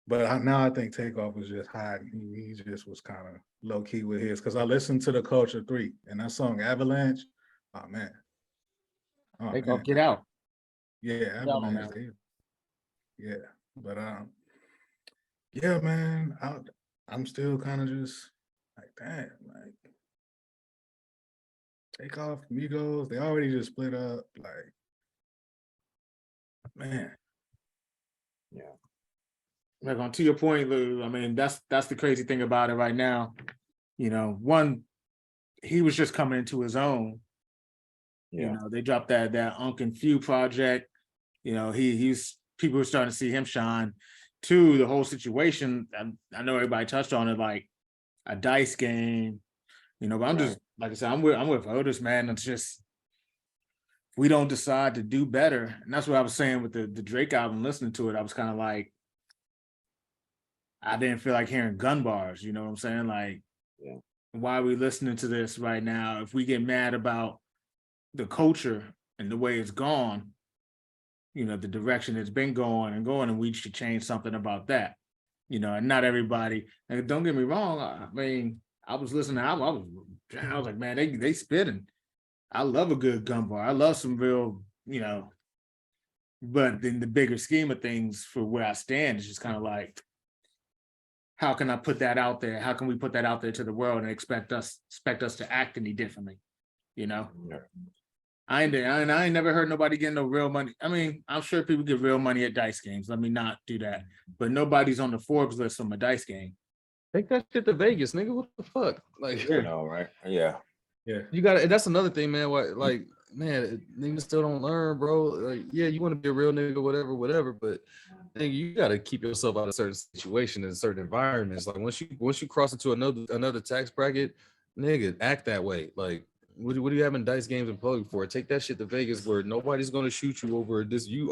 [SPEAKER 4] But now I think Takeoff was just hiding. He just was kind of low key with his, because I listened to the Culture 3 and that song Avalanche. Oh man.
[SPEAKER 1] Takeoff, get out.
[SPEAKER 4] Yeah, Avalanche. Yeah. But yeah, man, I'm still kind of just like, damn, like Takeoff, Migos, they already just split up. Like, man.
[SPEAKER 1] Yeah. Like on to your point, Lou, I mean, that's the crazy thing about it right now. You know, one, he was just coming into his own.
[SPEAKER 3] Yeah.
[SPEAKER 1] You know, they dropped that Unk and Few project. You know, he's people were starting to see him shine. 2, the whole situation, I know everybody touched on it, like a dice game, you know. But I'm just like I said, I'm with Otis, man. It's just we don't decide to do better, and that's what I was saying with the Drake album. Listening to it, I was kind of like, I didn't feel like hearing gun bars. You know what I'm saying? Like, why are we listening to this right now? If we get mad about the culture and the way it's gone, you know, the direction it's been going, and we should change something about that. You know, and not everybody. And don't get me wrong. I mean, I was listening. I was like, man, they spitting. I love a good gun bar. I love some real, you know. But in the bigger scheme of things, for where I stand, it's just kind of like, how can I put that out there? How can we put that out there to the world and expect us to act any differently? You know. Yeah. I ain't never heard nobody getting no real money. I mean, I'm sure people get real money at dice games. Let me not do that. But nobody's on the Forbes list from a dice game.
[SPEAKER 2] Take that shit to Vegas, nigga. What the fuck? Like,
[SPEAKER 3] you know, right? Yeah.
[SPEAKER 2] You got to. That's another thing, man. What, like, man, niggas still don't learn, bro. Like, yeah, you want to be a real nigga, whatever. But nigga, you got to keep yourself out of certain situations and certain environments. Like, once you cross into another tax bracket, nigga, act that way. Like, what do you have in dice games and Potluck for? Take that shit to Vegas where nobody's gonna shoot you over this. You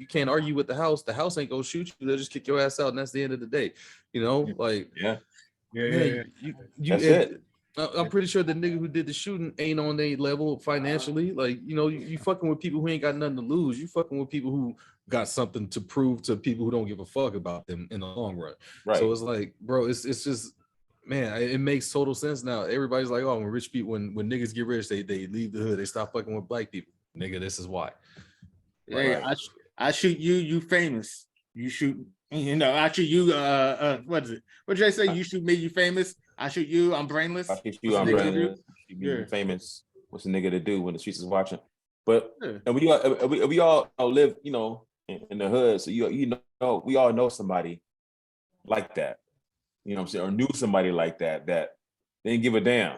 [SPEAKER 2] can't argue with the house. The house ain't gonna shoot you. They'll just kick your ass out, and that's the end of the day. You know, like
[SPEAKER 3] That's it.
[SPEAKER 2] I'm pretty sure the nigga who did the shooting ain't on their level financially. Like, you know, you fucking with people who ain't got nothing to lose. You fucking with people who got something to prove to people who don't give a fuck about them in the long run. Right. So it's like, bro, it's just. Man, it makes total sense now. Everybody's like, oh, when rich people, when niggas get rich, they leave the hood. They stop fucking with black people. Nigga, this is why.
[SPEAKER 1] Hey, right. I shoot you, you famous. You shoot, you know, I shoot you, what is it? What did I say? You shoot me, you famous. I shoot you, I'm brainless.
[SPEAKER 3] I shoot you, I'm brainless. You famous. What's the nigga to do when the streets is watching? But and we all live, you know, in the hood. So you know, we all know somebody like that. You know what I'm saying, or knew somebody like that they didn't give a damn.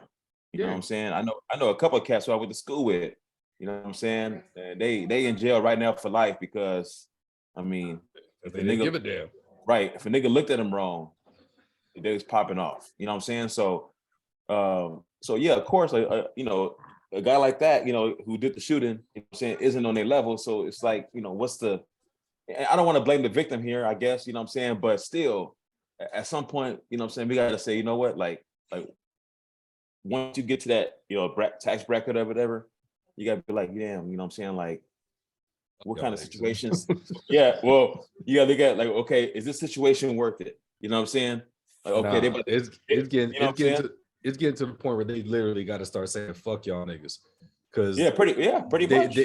[SPEAKER 3] You know what I'm saying? I know a couple of cats who I went to school with. You know what I'm saying? They in jail right now for life because, I mean,
[SPEAKER 2] if they didn't give a damn.
[SPEAKER 3] Right. If a nigga looked at them wrong, they was popping off. You know what I'm saying? So yeah, of course, you know, a guy like that, you know, who did the shooting, you know what I'm saying, isn't on their level. So it's like, you know, I don't want to blame the victim here, I guess, you know what I'm saying, but still. At some point, you know what I'm saying, we got to say, you know what, like once you get to that, you know, tax bracket or whatever, you got to be like, damn, you know what I'm saying, like, what kind of situations? Yeah, well, you got to look at, like, okay, is this situation worth it? You know what I'm saying? Like, okay,
[SPEAKER 2] it's getting to the point where they literally got to start saying, fuck y'all niggas. Because
[SPEAKER 3] pretty much.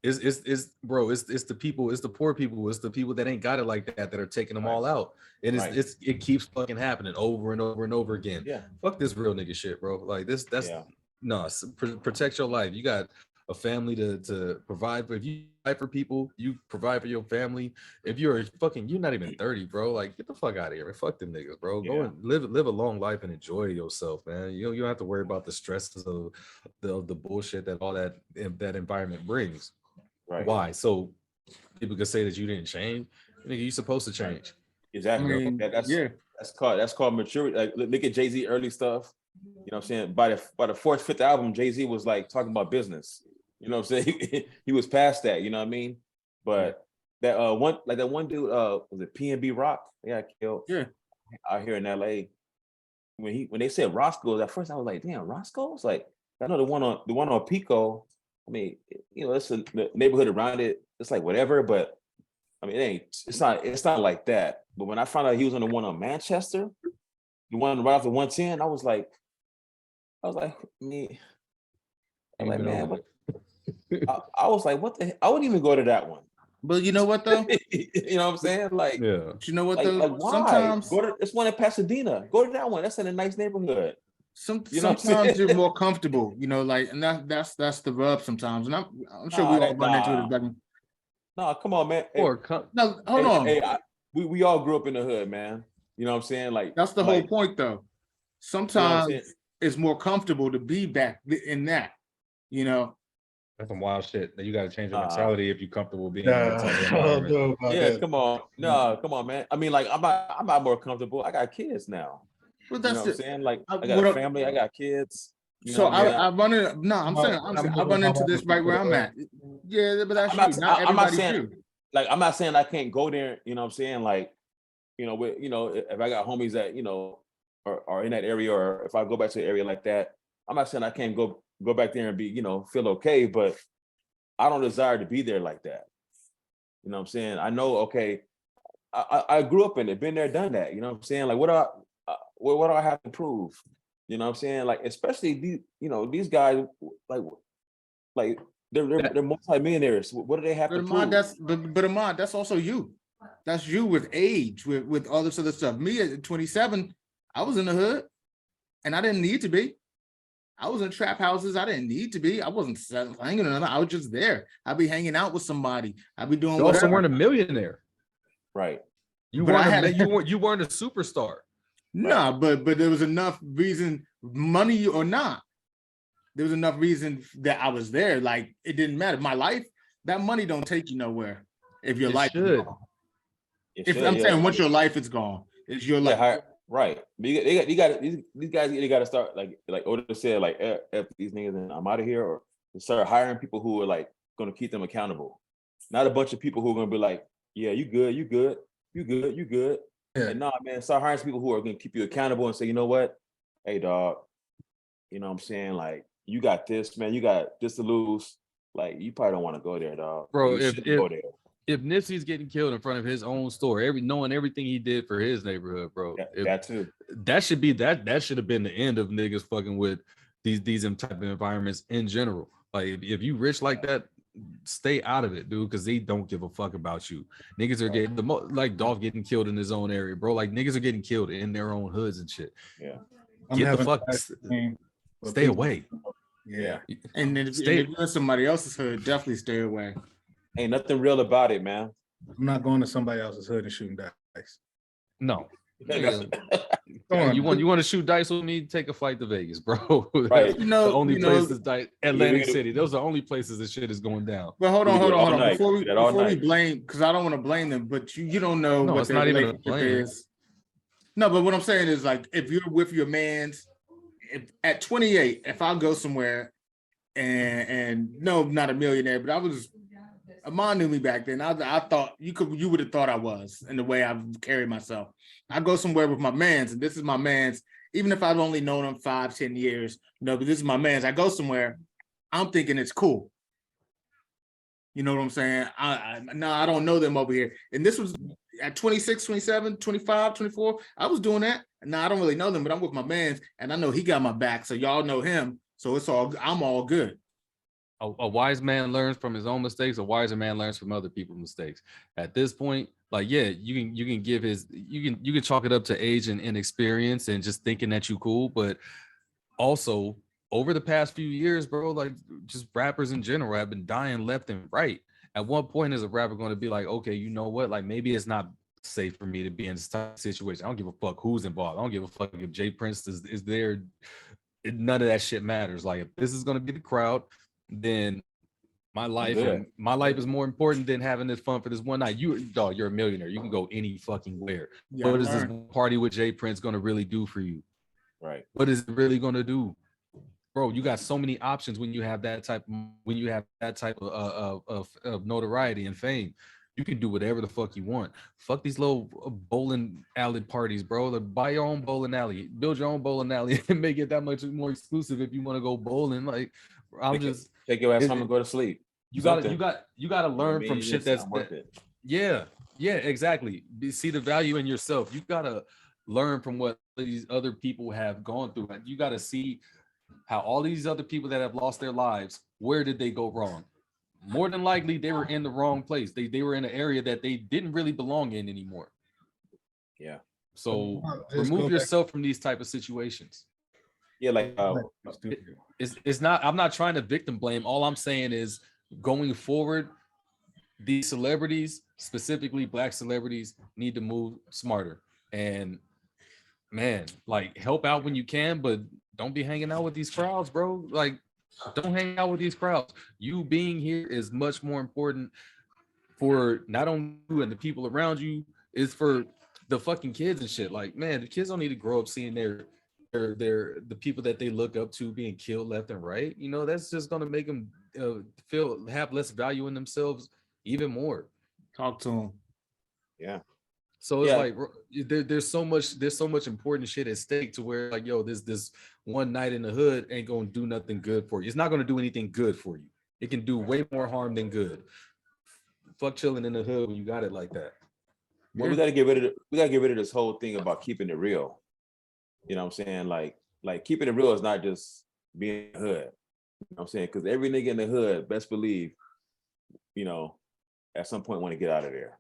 [SPEAKER 2] It's the people, it's the poor people, it's the people that ain't got it like that are taking them all out. And it keeps fucking happening over and over and over again. Yeah. Fuck this real nigga shit, bro. Like protect your life. You got a family to provide for. If you provide for people, you provide for your family. If you're not even 30, bro. Like, get the fuck out of here. Fuck them niggas, bro. Go and live a long life and enjoy yourself, man. You don't have to worry about the stresses of the bullshit that all that environment brings. Right. Why? So people could say that you didn't change. Nigga, you supposed to change.
[SPEAKER 3] Exactly. I mean, that's called maturity. Like, look at Jay-Z early stuff. You know what I'm saying? By the fourth, fifth album, Jay-Z was like talking about business. You know what I'm saying? He was past that, you know what I mean? But that one dude, was it P&B Rock? Yeah, killed. Yeah. Out here in LA. When they said Roscoe, at first I was like, damn, Roscoe's? Like, I know the one on Pico. I mean, you know, it's the neighborhood around it. It's like whatever, but I mean, it's not like that. But when I found out he was on the one on Manchester, the one right off the 110, I was like, man, I was like, what the? I wouldn't even go to that one.
[SPEAKER 1] But you know what though?
[SPEAKER 3] You know what I'm saying? Like,
[SPEAKER 1] yeah. You know what though?
[SPEAKER 3] Like, why? Sometimes it's one in Pasadena. Go to that one. That's in a nice neighborhood.
[SPEAKER 1] Sometimes you're more comfortable, you know, like, and that's the rub sometimes. And I'm sure we all run into it better.
[SPEAKER 3] No, come on, man.
[SPEAKER 1] Hold on.
[SPEAKER 3] Hey, we all grew up in the hood, man. You know what I'm saying? Like,
[SPEAKER 1] that's the whole point, though. Sometimes it's more comfortable to be back in that, you know.
[SPEAKER 2] That's some wild shit. That you got to change your mentality if you're comfortable being.
[SPEAKER 3] Come on. No, come on, man. I mean, like, I'm not more comfortable. I got kids now.
[SPEAKER 1] Well, that's
[SPEAKER 3] you know what I'm saying? Like, I got a family, I got kids. You
[SPEAKER 1] So
[SPEAKER 3] know what I mean?
[SPEAKER 1] I run it. No, I'm saying I run into this right where I'm at. Yeah, but that's you. Not
[SPEAKER 3] I'm not
[SPEAKER 1] everybody's
[SPEAKER 3] saying
[SPEAKER 1] you.
[SPEAKER 3] like I'm not saying I can't go there. You know what I'm saying? Like, with if I got homies that are in that area, or if I go back to an area like that, I'm not saying I can't go back there and be feel okay, but I don't desire to be there like that. You know what I'm saying? I know, okay, I grew up in it, been there, done that. You know what I'm saying? Like, what do I have to prove? You know what I'm saying? Like, especially these guys, like they're multi-millionaires. What do they have
[SPEAKER 1] But
[SPEAKER 3] to
[SPEAKER 1] Ahmad,
[SPEAKER 3] prove?
[SPEAKER 1] but Ahmad, that's also you. That's you with age, with all this other stuff. Me at 27, I was in the hood, and I didn't need to be. I was in trap houses. I didn't need to be. I wasn't hanging on. I was just there. I'd be hanging out with somebody. I'd be doing
[SPEAKER 2] You also
[SPEAKER 1] whatever.
[SPEAKER 2] weren't a millionaire.
[SPEAKER 3] Right.
[SPEAKER 2] You
[SPEAKER 1] But
[SPEAKER 2] you weren't a superstar.
[SPEAKER 1] Nah, but there was enough reason, money or not. There was enough reason that I was there. Like, it didn't matter. My life, that money don't take you nowhere if your
[SPEAKER 2] It
[SPEAKER 1] life
[SPEAKER 2] should.
[SPEAKER 1] is gone. If I'm saying once your life is gone, it's your life.
[SPEAKER 3] Yeah, right. But these guys they got to start like Oda said, like F these niggas and I'm out of here, or start hiring people who are like going to keep them accountable. Not a bunch of people who are going to be like, yeah, you good.
[SPEAKER 4] Yeah.
[SPEAKER 3] And nah, man, start hiring people who are going to keep you accountable and say, you know what, hey dog, you know what I'm saying, like, you got this, man, you got this to lose. Like, you probably don't want to go there, dog.
[SPEAKER 2] Bro,
[SPEAKER 3] you go there.
[SPEAKER 2] If Nipsey's getting killed in front of his own store, knowing everything he did for his neighborhood, bro,
[SPEAKER 3] That too.
[SPEAKER 2] That should have been the end of niggas fucking with these type of environments in general. Like, if you rich like that, stay out of it, dude, because they don't give a fuck about you. Niggas are getting like Dolph getting killed in his own area, bro. Like, niggas are getting killed in their own hoods and shit.
[SPEAKER 3] Yeah.
[SPEAKER 2] Get the fuck, stay away.
[SPEAKER 4] Yeah.
[SPEAKER 1] And if you're in somebody else's hood, definitely stay away.
[SPEAKER 3] Ain't nothing real about it, man.
[SPEAKER 4] I'm not going to somebody else's hood and shooting dice.
[SPEAKER 2] No.
[SPEAKER 4] Come on.
[SPEAKER 2] You want to shoot dice with me? Take a flight to Vegas, bro.
[SPEAKER 3] Right.
[SPEAKER 2] The only places dice, Atlantic City. Those are the only places that shit is going down.
[SPEAKER 1] But hold on.
[SPEAKER 3] Night.
[SPEAKER 1] Before we
[SPEAKER 3] Night.
[SPEAKER 1] blame, because I don't want to blame them, but you don't know
[SPEAKER 2] No,
[SPEAKER 1] what
[SPEAKER 2] it's
[SPEAKER 1] their
[SPEAKER 2] not even a
[SPEAKER 1] relationship
[SPEAKER 2] blame.
[SPEAKER 1] is. No, but what I'm saying is, like, if you're with your man's, at 28, if I go somewhere and no, not a millionaire, but Amon knew me back then. I thought you would have thought I was, in the way I carry myself. I go somewhere with my mans, and this is my mans, even if I've only known him 5-10 years, but this is my mans. I go somewhere, I'm thinking it's cool. You know what I'm saying? I don't know them over here. And this was at 26, 27, 25, 24. I was doing that. I don't really know them, but I'm with my mans, and I know he got my back. So y'all know him. So I'm all good.
[SPEAKER 2] A wise man learns from his own mistakes. A wiser man learns from other people's mistakes. At this point, like, yeah, you can chalk it up to age and experience and just thinking that you cool. But also, over the past few years, bro, like, just rappers in general have been dying left and right. At one point, is a rapper going to be like, okay, you know what? Like, maybe it's not safe for me to be in this type of situation. I don't give a fuck who's involved. I don't give a fuck if Jay Prince is there. None of that shit matters. Like, if this is going to be the crowd, then my life is more important than having this fun for this one night. You're a millionaire. You can go any fucking where. Yeah, what is this party with Jay Prince going to really do for you?
[SPEAKER 3] Right.
[SPEAKER 2] What is it really going to do? Bro, you got so many options when you have that type of notoriety and fame. You can do whatever the fuck you want. Fuck these little bowling alley parties, bro. Like, buy your own bowling alley, build your own bowling alley, and make it that much more exclusive if you want to go bowling. Like,
[SPEAKER 3] take your ass home and go to sleep.
[SPEAKER 2] You gotta learn from shit that's
[SPEAKER 3] worth it.
[SPEAKER 2] Yeah, exactly. See the value in yourself. You gotta learn from what these other people have gone through. You gotta see how all these other people that have lost their lives, where did they go wrong? More than likely, they were in the wrong place. They were in an area that they didn't really belong in anymore.
[SPEAKER 3] Yeah.
[SPEAKER 2] So remove yourself from these type of situations.
[SPEAKER 3] Yeah, like
[SPEAKER 2] it's not. I'm not trying to victim blame. All I'm saying is, going forward, these celebrities, specifically Black celebrities, need to move smarter. And man, like, help out when you can, but don't be hanging out with these crowds, bro. Like, don't hang out with these crowds. You being here is much more important for not only you and the people around you, is for the fucking kids and shit. Like, man, the kids don't need to grow up seeing their the people that they look up to being killed left and right, you know, that's just gonna make them have less value in themselves even more.
[SPEAKER 1] Talk to him.
[SPEAKER 3] Yeah.
[SPEAKER 2] So it's
[SPEAKER 3] Yeah.
[SPEAKER 2] like there's so much important shit at stake to where like, yo, this one night in the hood ain't gonna do nothing good for you. It's not gonna do anything good for you. It can do way more harm than good. Fuck chilling in the hood when you got it like that.
[SPEAKER 3] Well, we gotta get rid of this whole thing about keeping it real. You know what I'm saying? Like keeping it real is not just being in the hood. You know what I'm saying? Because every nigga in the hood, best believe, you know, at some point want to get out of there.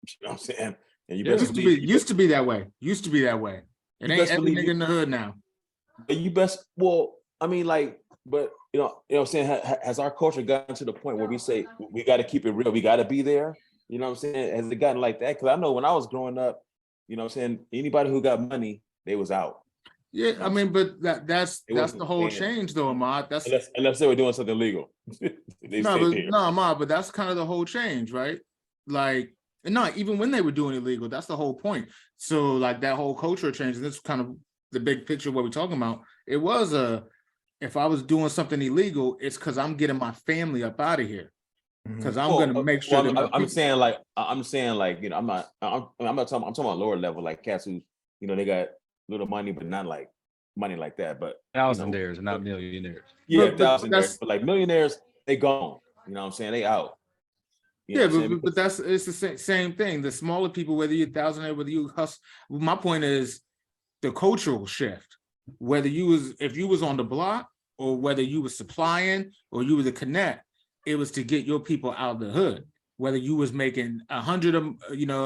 [SPEAKER 3] You know what I'm saying? And you best
[SPEAKER 1] Used to be that way. Used to be that way. It ain't every nigga in the hood now.
[SPEAKER 3] But you best, well, I mean, like, but you know what I'm saying? Has our culture gotten to the point where we say we got to keep it real? We got to be there. You know what I'm saying? Has it gotten like that? Because I know when I was growing up, you know what I'm saying, anybody who got money, they was out.
[SPEAKER 1] Yeah,
[SPEAKER 3] You know
[SPEAKER 1] I mean, but that's the whole change though, Ahmad. That's
[SPEAKER 3] unless they were doing something legal.
[SPEAKER 1] Ahmad, but that's kind of the whole change, right? Like, and not even when they were doing illegal, that's the whole point. So like that whole culture change, and this is kind of the big picture of what we're talking about. It was if I was doing something illegal, it's because I'm getting my family up out of here. Because I'm gonna make sure.
[SPEAKER 3] Well, I'm saying like, you know, I'm talking about lower level, like cats who, you know, they got little money, but not like money like that. But
[SPEAKER 2] Thousandaires, not millionaires.
[SPEAKER 3] Yeah, thousandaires, but like millionaires, they gone. You know what I'm saying? They out.
[SPEAKER 1] Yeah, but it's the same thing. The smaller people, whether you're thousandaire, whether you hustle. My point is the cultural shift. Whether if you was on the block, or whether you was supplying, or you was a connect, it was to get your people out of the hood. Whether you was making 100,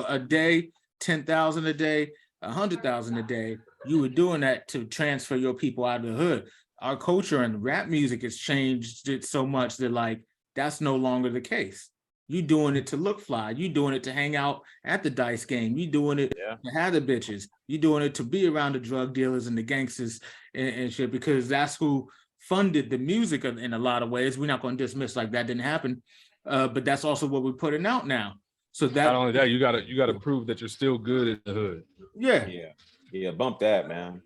[SPEAKER 1] a day, 10,000 a day, 100,000 a day, you were doing that to transfer your people out of the hood. Our culture and rap music has changed it so much that like that's no longer the case. You doing it to look fly. You doing it to hang out at the dice game. You doing it to have the bitches. You doing it to be around the drug dealers and the gangsters and shit, because that's who funded the music in a lot of ways. We're not going to dismiss like that didn't happen, but that's also what we're putting out now. So that
[SPEAKER 2] not only that, you gotta prove that you're still good in the hood.
[SPEAKER 3] Yeah, bump that, man.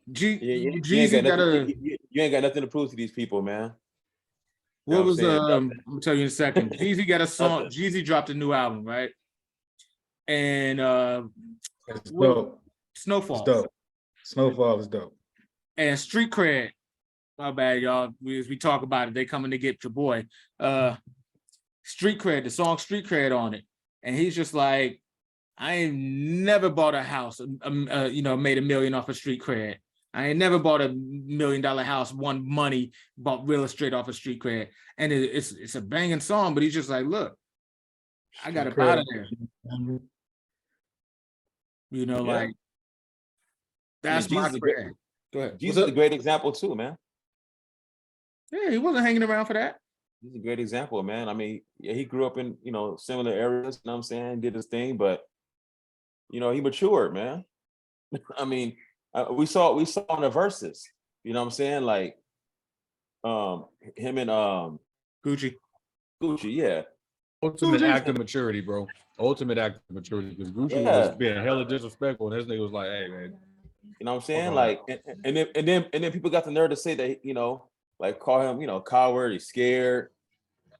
[SPEAKER 1] You
[SPEAKER 3] ain't got nothing to prove to these people, man.
[SPEAKER 1] What was I'm gonna tell you in a second. Jeezy got a song. Jeezy dropped a new album, right? And
[SPEAKER 4] it's dope.
[SPEAKER 1] Snowfall.
[SPEAKER 4] It's dope. Snowfall is dope.
[SPEAKER 1] And Street Cred. My bad, y'all. As we talk about it, they coming to get your boy. Street Cred, the song Street Cred on it. And he's just like, I ain't never bought a house, made $1 million off of Street Cred. I ain't never bought $1 million house, won money, bought real estate off of Street Cred. And it's a banging song, but he's just like, look, I got it out of there. Like, that's my cred. Go ahead.
[SPEAKER 3] Jesus is a great example too, man.
[SPEAKER 1] Yeah, he wasn't hanging around for that.
[SPEAKER 3] He's a great example, man. I mean, yeah, he grew up in, similar areas, you know what I'm saying, did his thing, but, he matured, man. I mean, we saw in the verses, you know what I'm saying? Like, him and
[SPEAKER 1] Gucci,
[SPEAKER 3] yeah.
[SPEAKER 2] Ultimate act of maturity, bro. Ultimate act of maturity, because Gucci was being hella disrespectful, and this nigga was like, "Hey, man,"
[SPEAKER 3] you know what I'm saying? Like, and then people got the nerve to say that, like call him, coward, he's scared.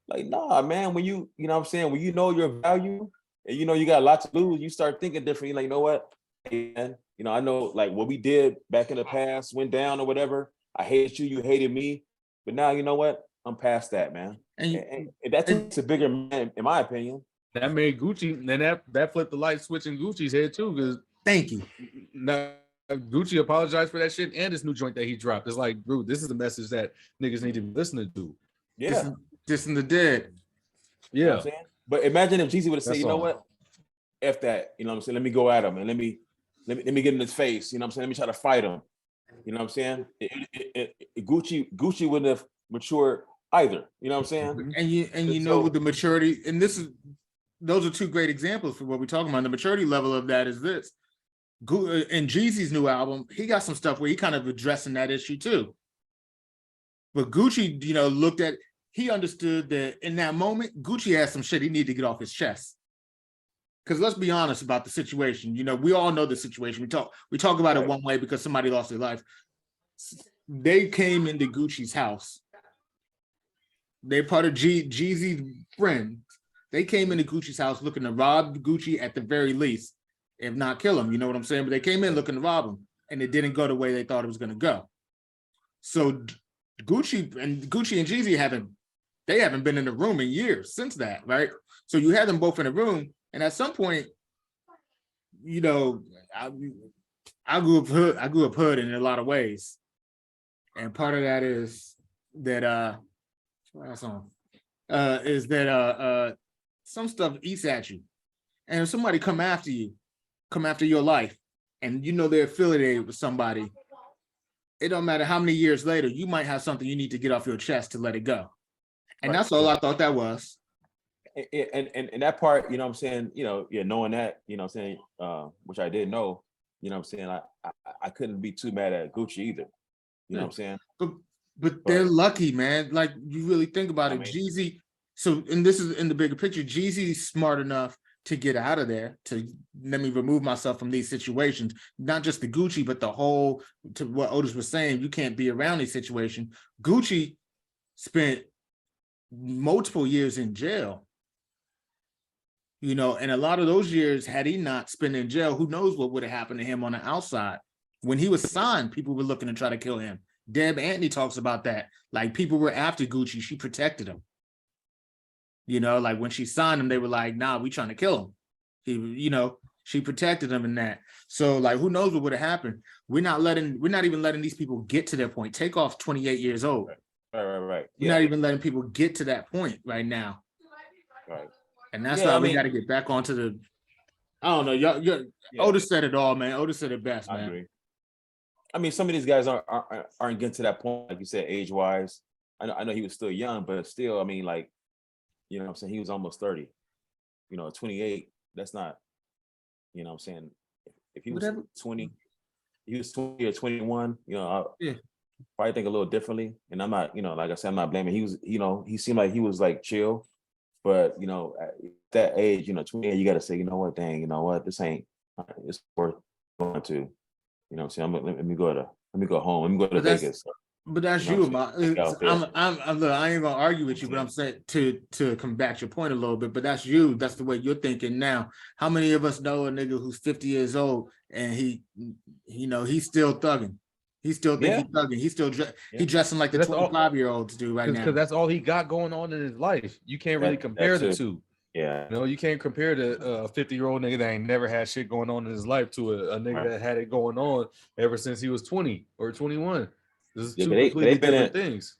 [SPEAKER 3] Like, nah, man. When you know what I'm saying, when you know your value and you got a lot to lose, you start thinking differently. Like, you know what, hey, man, I know like what we did back in the past went down or whatever. I hated you, you hated me, but now you know what? I'm past that, man. And that takes a bigger man, in my opinion.
[SPEAKER 2] That made Gucci, and that flipped the light switch in Gucci's head too. Because
[SPEAKER 1] thank you.
[SPEAKER 2] Now Gucci apologized for that shit and this new joint that he dropped. It's like, bro, this is the message that niggas need to be listening to.
[SPEAKER 3] Yeah,
[SPEAKER 1] just in the dead.
[SPEAKER 2] Yeah,
[SPEAKER 3] you know what I'm saying? But imagine if Jeezy would have said, you know what, F that. You know what I'm saying? Let me go at him and let me get in his face. You know what I'm saying? Let me try to fight him. You know what I'm saying? Gucci wouldn't have matured either. You know what I'm saying?
[SPEAKER 1] And with the maturity, and those are two great examples for what we're talking about. The maturity level of that is this. In Jeezy's new album, he got some stuff where he kind of addressing that issue too. But Gucci, he understood that in that moment, Gucci had some shit he needed to get off his chest. because let's be honest about the situation. You know, we all know the situation. We talk about it one way because somebody lost their life. They came into Gucci's house. They're part of Jeezy's friends. They came into Gucci's house looking to rob Gucci at the very least, if not kill him. You know what I'm saying? But they came in looking to rob him, and it didn't go the way they thought it was going to go. So Gucci and Jeezy haven't been in the room in years since that, right? So you had them both in the room, and at some point, you know, I grew up hood in a lot of ways, and part of that is that some stuff eats at you, and if somebody come after your life, and you know they're affiliated with somebody, it don't matter how many years later, you might have something you need to get off your chest to let it go. And that's all I thought that was.
[SPEAKER 3] And that part, you know what I'm saying, knowing that, you know what I'm saying, which I didn't know, you know what I'm saying, I couldn't be too mad at Gucci either. You know what I'm saying?
[SPEAKER 1] But they're lucky, man. Like, you really think about it. Jeezy, and this is in the bigger picture, Jeezy's smart enough to get out of there, to let me remove myself from these situations, not just the Gucci, but the whole, to what Otis was saying, you can't be around these situations. Gucci spent multiple years in jail, and a lot of those years, had he not spent in jail, who knows what would have happened to him on the outside. When he was signed, people were looking to try to kill him. Deb Antony talks about that. Like, people were after Gucci, she protected him. Like when she signed him, they were like, nah, we trying to kill him. She protected him in that. So, like, who knows what would have happened? We're not even letting these people get to their point. Takeoff's 28 years old.
[SPEAKER 3] Right.
[SPEAKER 1] We're not even letting people get to that point right now.
[SPEAKER 3] Right.
[SPEAKER 1] And that's why we got to get back onto the, I don't know, Otis said it all, man. Otis said it best, man.
[SPEAKER 3] I agree. I mean, some of these guys aren't getting to that point, like you said, age-wise. I know he was still young, but still, I mean, like, you know what I'm saying, he was almost 30. 28, that's not, you know what I'm saying, if he was 20, he was 20 or 21, I'll probably think a little differently. And I'm not, like I said, I'm not blaming. He was, he seemed like he was like chill, but at that age, 28, you got to say, you know what, dang, you know what, this ain't, it's worth going to, you know what I'm saying, let me go home, let me go to Vegas.
[SPEAKER 1] But that's you. Look, I ain't gonna argue with you, but I'm saying to combat your point a little bit. But that's you. That's the way you're thinking now. How many of us know a nigga who's 50 years old and he's still thugging? He still think he's thugging. He's still he dressing like the 25-year-olds do right now.
[SPEAKER 2] Because that's all he got going on in his life. You can't really compare the two.
[SPEAKER 3] Yeah.
[SPEAKER 2] You can't compare the 50-year-old nigga that ain't never had shit going on in his life to a nigga that had it going on ever since he was 20 or 21. This is two completely different things.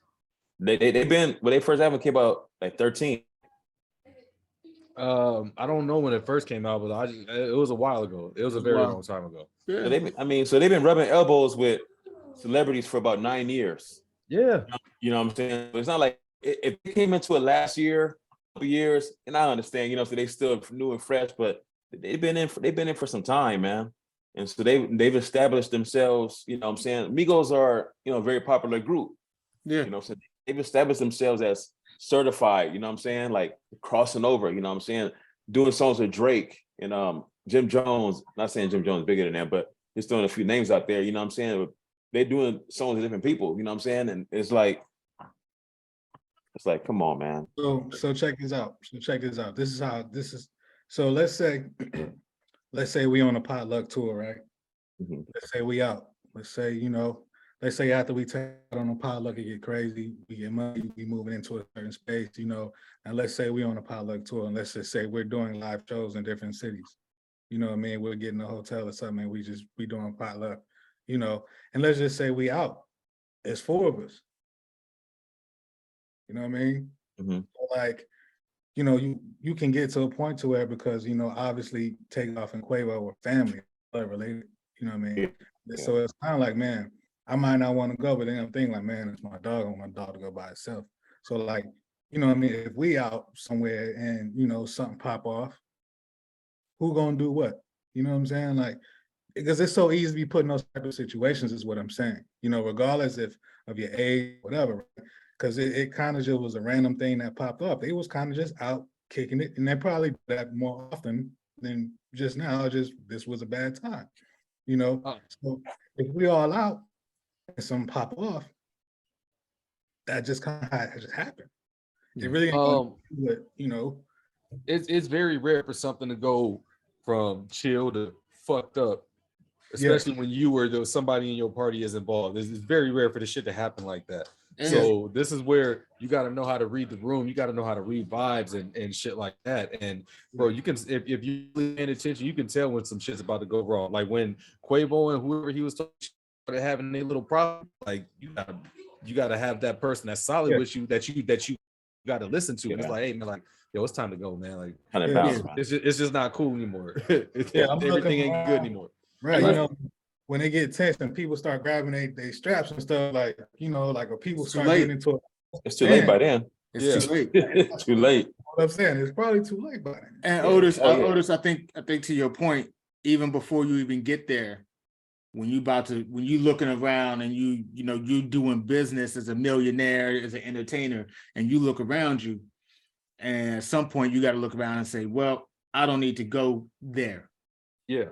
[SPEAKER 3] They've been, when they first album came out, like 13.
[SPEAKER 2] I don't know when it first came out, but it was a while ago. It was a very long time ago.
[SPEAKER 3] Yeah. So they've been rubbing elbows with celebrities for about 9 years.
[SPEAKER 2] Yeah.
[SPEAKER 3] You know what I'm saying? It's not like if they came into it last year, couple years, and I understand, so they still new and fresh, but they've been in for some time, man. And so they've established themselves, you know what I'm saying? Migos are, a very popular group.
[SPEAKER 1] Yeah.
[SPEAKER 3] So they've established themselves as certified, you know what I'm saying? Like crossing over, you know what I'm saying? Doing songs with Drake and Jim Jones, not saying Jim Jones is bigger than that, but just throwing a few names out there, you know what I'm saying? They're doing songs with different people, you know what I'm saying? And it's like, come on, man.
[SPEAKER 4] So check this out. So let's say we on a potluck tour, right?
[SPEAKER 3] Mm-hmm.
[SPEAKER 4] Let's say we out. Let's say after we take out on a potluck, it get crazy, we get money, we moving into a certain space, and let's say we on a potluck tour, and let's just say we're doing live shows in different cities. You know what I mean? We're getting a hotel or something, and we doing potluck, and let's just say we out. It's 4 of us. You know what I mean?
[SPEAKER 3] Mm-hmm.
[SPEAKER 4] So like, you can get to a point to where, because, obviously Takeoff and Quavo were family, blood related, you know what I mean? Yeah. So it's kind of like, man, I might not want to go, but then I'm thinking like, man, it's my dog. I want my dog to go by itself. So like, you know what I mean? If we out somewhere and, something pop off, who gonna do what? You know what I'm saying? Like, because it's so easy to be put in those type of situations is what I'm saying, regardless of your age, whatever, right? Because it kind of just was a random thing that popped up. They was kind of just out kicking it, and they probably do that more often then just now, this was a bad time, you know.
[SPEAKER 2] Uh.
[SPEAKER 4] So if we all out and some pop off, that just kind of just happened. It really ain't gonna do it, you know.
[SPEAKER 2] It's very rare for something to go from chill to fucked up, especially when you or somebody in your party is involved. It's very rare for the shit to happen like that. So this is where you got to know how to read the room. You got to know how to read vibes and shit like that. And bro, you can if you really paying attention, you can tell when some shit's about to go wrong. Like when Quavo and whoever he was talking started having a little problem. Like you gotta have that person that's solid with you that you got to listen to. And it's like, hey man, like yo, it's time to go, man. Like it's just not cool anymore. Everything ain't good anymore.
[SPEAKER 4] Right, you know, when they get tense and people start grabbing they straps and stuff, like, you know, like when people start getting into it.
[SPEAKER 3] It's too late by then.
[SPEAKER 1] It's too late.
[SPEAKER 3] Too late.
[SPEAKER 4] What I'm saying, it's probably too late by then.
[SPEAKER 1] And Otis, Otis, I think to your point, even before you even get there, when you looking around and you doing business as a millionaire, as an entertainer, and you look around you, and at some point you got to look around and say, well, I don't need to go there.
[SPEAKER 2] Yeah.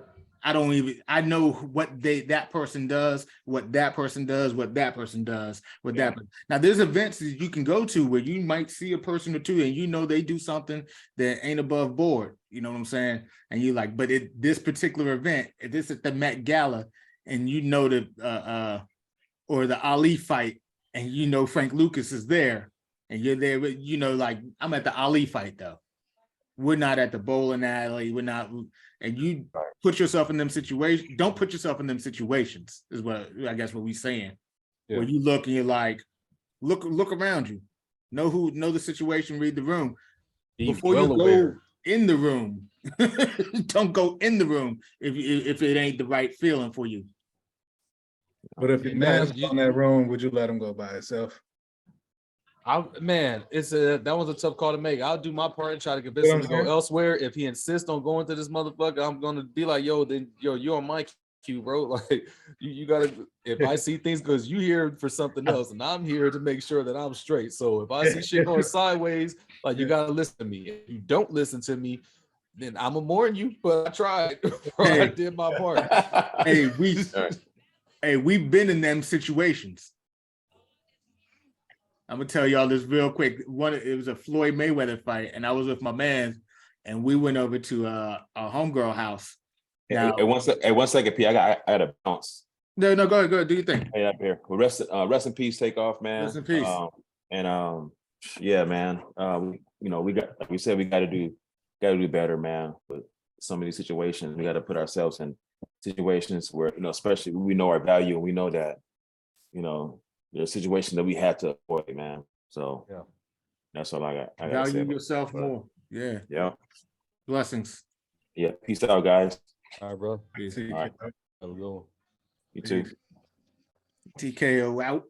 [SPEAKER 1] I know what that person does, what that person does, what that person does, what that person. Now there's events that you can go to where you might see a person or two and you know they do something that ain't above board. You know what I'm saying? And you like, but this particular event, if this is the Met Gala and you know or the Ali fight and you know Frank Lucas is there and you're there, you know, like I'm at the Ali fight though. We're not at the bowling alley. We're not, and you put yourself in them situations. Don't put yourself in them situations is what I guess what we're saying. Yeah. Where you look and you're like, look around you, know the situation, read the room. Before you go in the room, don't go in the room if it ain't the right feeling for you.
[SPEAKER 4] But if your man's in that room, would you let him go by himself?
[SPEAKER 2] That was a tough call to make. I'll do my part and try to convince him to go elsewhere. If he insists on going to this motherfucker, I'm gonna be like, yo, you're on my cue, bro. Like you gotta. If I see things, because you here for something else, and I'm here to make sure that I'm straight. So if I see shit going sideways, like you gotta listen to me. If you don't listen to me, then I'm gonna warn you. But I tried. I did my part.
[SPEAKER 1] We've been in them situations. I'm gonna tell y'all this real quick. It was a Floyd Mayweather fight, and I was with my man, and we went over to a homegirl house.
[SPEAKER 3] Now, hey, 1 second, P. I got to bounce.
[SPEAKER 1] No, go ahead. Do you think?
[SPEAKER 3] Hey, up here. Well, rest in peace, Takeoff, man.
[SPEAKER 1] Rest in peace.
[SPEAKER 3] Yeah, man. We got to do better, man. With some of these situations, we got to put ourselves in situations where, especially we know our value and we know that, there's situations that we had to avoid, man. So that's all I got.
[SPEAKER 1] Value yourself more. Yeah.
[SPEAKER 3] Yeah.
[SPEAKER 1] Blessings.
[SPEAKER 3] Yeah. Peace out, guys.
[SPEAKER 2] All right, bro.
[SPEAKER 1] Peace.
[SPEAKER 2] All right. Have a good one.
[SPEAKER 3] You too.
[SPEAKER 1] TKO out.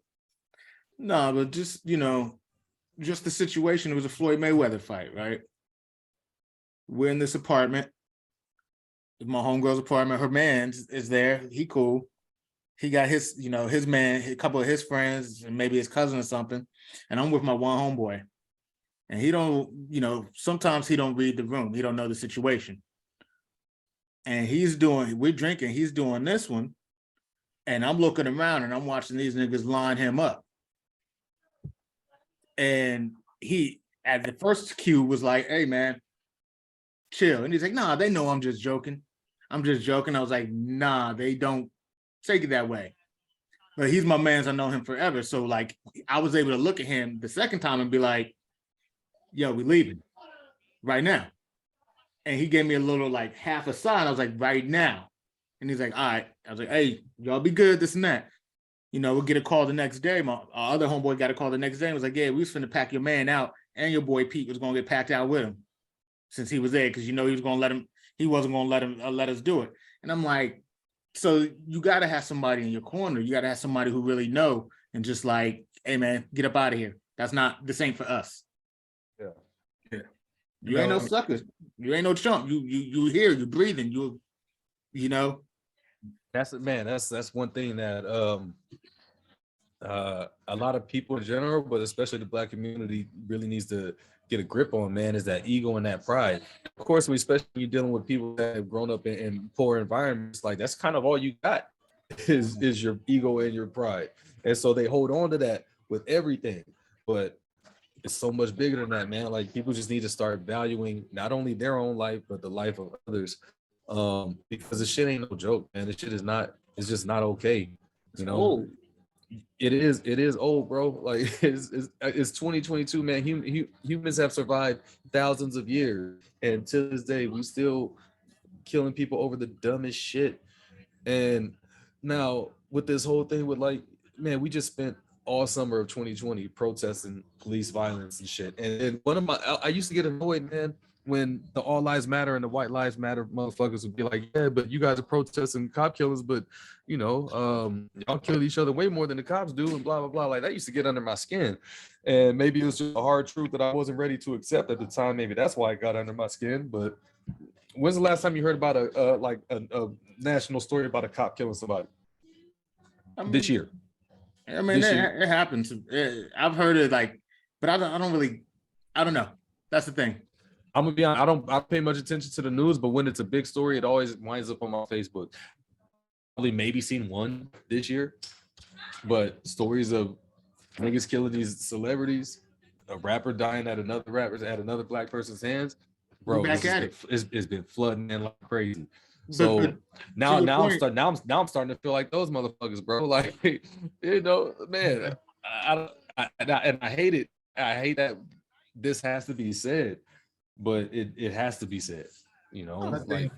[SPEAKER 1] No, but just the situation. It was a Floyd Mayweather fight, right? We're in this apartment. My homegirl's apartment. Her man is there. He cool. He got his man, a couple of his friends, and maybe his cousin or something. And I'm with my one homeboy. And he don't, sometimes he don't read the room. He don't know the situation. And we're drinking, he's doing this one. And I'm looking around and I'm watching these niggas line him up. And he, at the first cue, was like, hey man, chill. And he's like, nah, they know I'm just joking. I was like, nah, they don't take it that way. But he's my man, I know him forever. So like I was able to look at him the second time and be like, yo, we leaving right now. And he gave me a little like half a sign. I was like, right now. And he's like, all right. I was like, hey, y'all be good, this and that. We'll get a call the next day. My other homeboy got a call the next day and was like, yeah, we was finna pack your man out, and your boy Pete was gonna get packed out with him since he was there, because he was gonna he wasn't gonna let us do it. And I'm like, so you gotta have somebody in your corner. You gotta have somebody who really know and just like, hey man, get up out of here. This ain't for us.
[SPEAKER 2] Yeah.
[SPEAKER 1] You ain't no sucker. You ain't no chump. You here, you breathing,
[SPEAKER 2] That's one thing that a lot of people in general, but especially the Black community, really needs to get a grip on, man, is that ego and that pride. Of course, especially when you're dealing with people that have grown up in poor environments, like that's kind of all you got is your ego and your pride. And so they hold on to that with everything. But it's so much bigger than that, man. Like people just need to start valuing not only their own life, but the life of others. Because this shit ain't no joke, man. This shit is not, it's just not okay. You know,
[SPEAKER 1] old.
[SPEAKER 2] it is old, bro. Like it's 2022, man. Humans have survived thousands of years, and to this day, we still killing people over the dumbest shit. And now with this whole thing with like, man, we just spent all summer of 2020 protesting police violence and shit. And one of my, I used to get annoyed, man, when the All Lives Matter and the White Lives Matter motherfuckers would be like, yeah, but you guys are protesting cop killers, but you know, y'all kill each other way more than the cops do, and blah blah blah. Like that used to get under my skin, and maybe it was just a hard truth that I wasn't ready to accept at the time. Maybe that's why it got under my skin. But when's the last time you heard about a national story about a cop killing somebody? This year.
[SPEAKER 1] I mean, it happens. I've heard it like, but I don't know. That's the thing.
[SPEAKER 2] I'm gonna be honest, I don't pay much attention to the news, but when it's a big story, it always winds up on my Facebook. Probably maybe seen one this year, but stories of niggas killing these celebrities, a rapper dying at another black person's hands, bro. It's been flooding in like crazy. So now I'm starting to feel like those motherfuckers, bro. Like, you know, man, I hate it. I hate that this has to be said, but it has to be said, you know. Like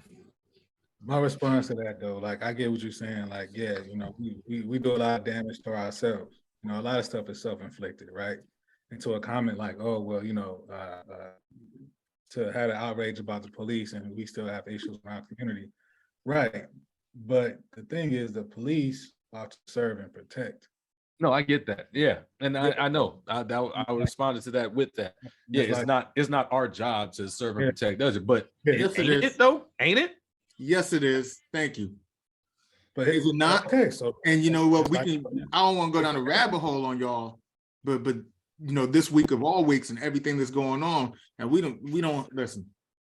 [SPEAKER 4] my response to that though, like I get what you're saying. Like, yeah, you know, we do a lot of damage to ourselves. You know, a lot of stuff is self-inflicted, right? And to a comment like, oh, well, you know, to have an outrage about the police and we still have issues in our community. Right. But the thing is the police are to serve and protect.
[SPEAKER 2] No, I get that. Yeah. And I know I responded to that with that. Yeah, it's not our job to serve and protect, does it? But ain't it though? Ain't it?
[SPEAKER 1] Yes, it is. Thank you.
[SPEAKER 4] But
[SPEAKER 1] is it not?
[SPEAKER 4] Okay, so
[SPEAKER 1] and you know what, I don't want to go down a rabbit hole on y'all, but you know, this week of all weeks and everything that's going on, and we don't listen,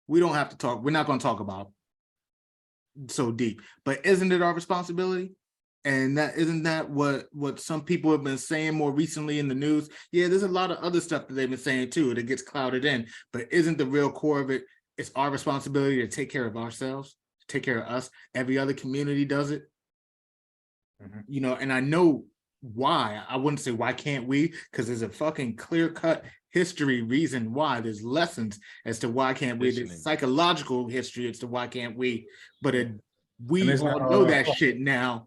[SPEAKER 1] we don't have to talk, we're not going to talk about so deep, but isn't it our responsibility? And isn't that what some people have been saying more recently in the news? Yeah, there's a lot of other stuff that they've been saying too that gets clouded in, but isn't the real core of it, it's our responsibility to take care of ourselves, take care of us. Every other community does it. You know, and I know why. I wouldn't say why can't we, because there's a fucking clear-cut history reason why. There's lessons as to why can't we. There's psychological history as to why can't we, but we all know that shit now.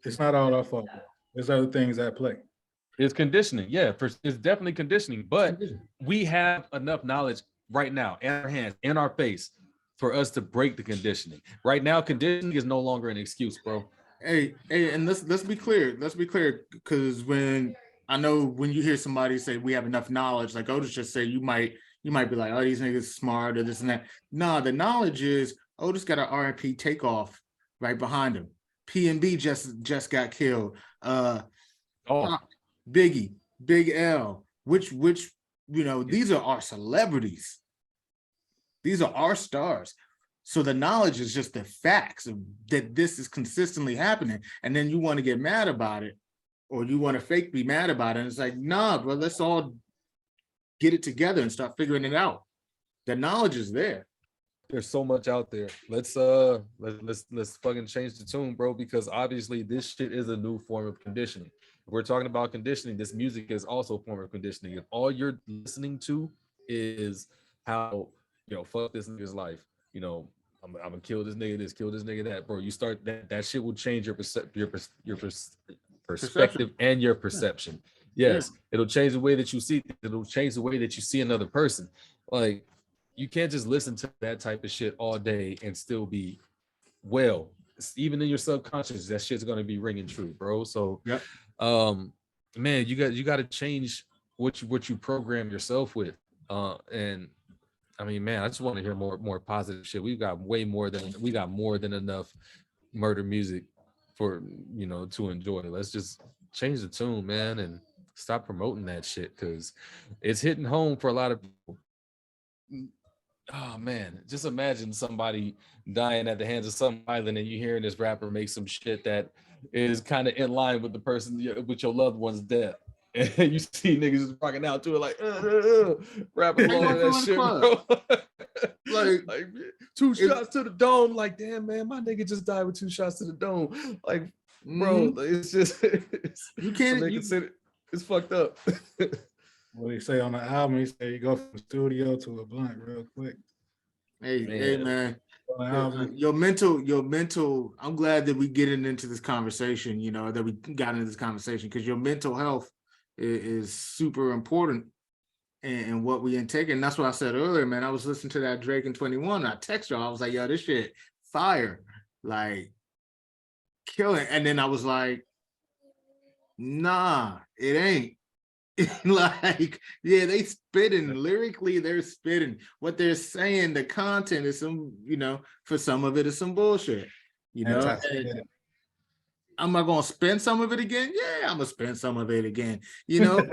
[SPEAKER 4] It's not all our fault. There's other things at play.
[SPEAKER 2] It's conditioning. Yeah, it's definitely conditioning, but we have enough knowledge right now in our hands, in our face, for us to break the conditioning. Right now, conditioning is no longer an excuse, bro.
[SPEAKER 1] Hey, and let's be clear. Let's be clear, because when you hear somebody say we have enough knowledge, like Otis just said, you might be like, oh, these niggas smart or this and that. Nah, the knowledge is Otis got an R&P Takeoff right behind him. P&B just got killed. Biggie, Big L, which you know, these are our celebrities. These are our stars. So the knowledge is just the facts of that this is consistently happening. And then you want to get mad about it, or you want to fake be mad about it. And it's like, nah, bro, let's all get it together and start figuring it out. The knowledge is there.
[SPEAKER 2] There's so much out there. Let's fucking change the tune, bro, because obviously this shit is a new form of conditioning. If we're talking about conditioning, this music is also a form of conditioning. If all you're listening to is how, you know, fuck this nigga's life, you know, I'm gonna kill this nigga this, kill this nigga that, bro. You start that shit will change your perspective and your perception. Yes, it'll change the way that you see. It'll change the way that you see another person. Like, you can't just listen to that type of shit all day and still be well. Even in your subconscious, that shit's gonna be ringing true, bro. So, man, you got to change what you program yourself with. And I mean, man, I just want to hear more positive shit. We got more than enough murder music for, you know, to enjoy. Let's just change the tune, man, and stop promoting that shit because it's hitting home for a lot of people. Oh man, just imagine somebody dying at the hands of some island and you hearing this rapper make some shit that is kind of in line with the person with your loved one's death. And you see niggas just rocking out to it like rapping along to that shit, bro. like 2 shots to the dome. Like, damn man, my nigga just died with 2 shots to the dome. Like, bro, it's just
[SPEAKER 1] you can't
[SPEAKER 2] it's fucked up.
[SPEAKER 4] What they say on the album, he said you go from the studio to a blunt real quick.
[SPEAKER 1] Hey man. Your mental, I'm glad that we getting into this conversation, you know, that we got into this conversation because your mental health is super important in what we intake. And that's what I said earlier, man. I was listening to that Drake and 21. I texted y'all, I was like, yo, this shit fire, like killing. And then I was like, nah, it ain't. Like, yeah, they spitting lyrically, they're spitting what they're saying. The content is some, you know, for some of it is some bullshit, you know. Am I gonna spend some of it again? Yeah, I'm gonna spend some of it again, you know.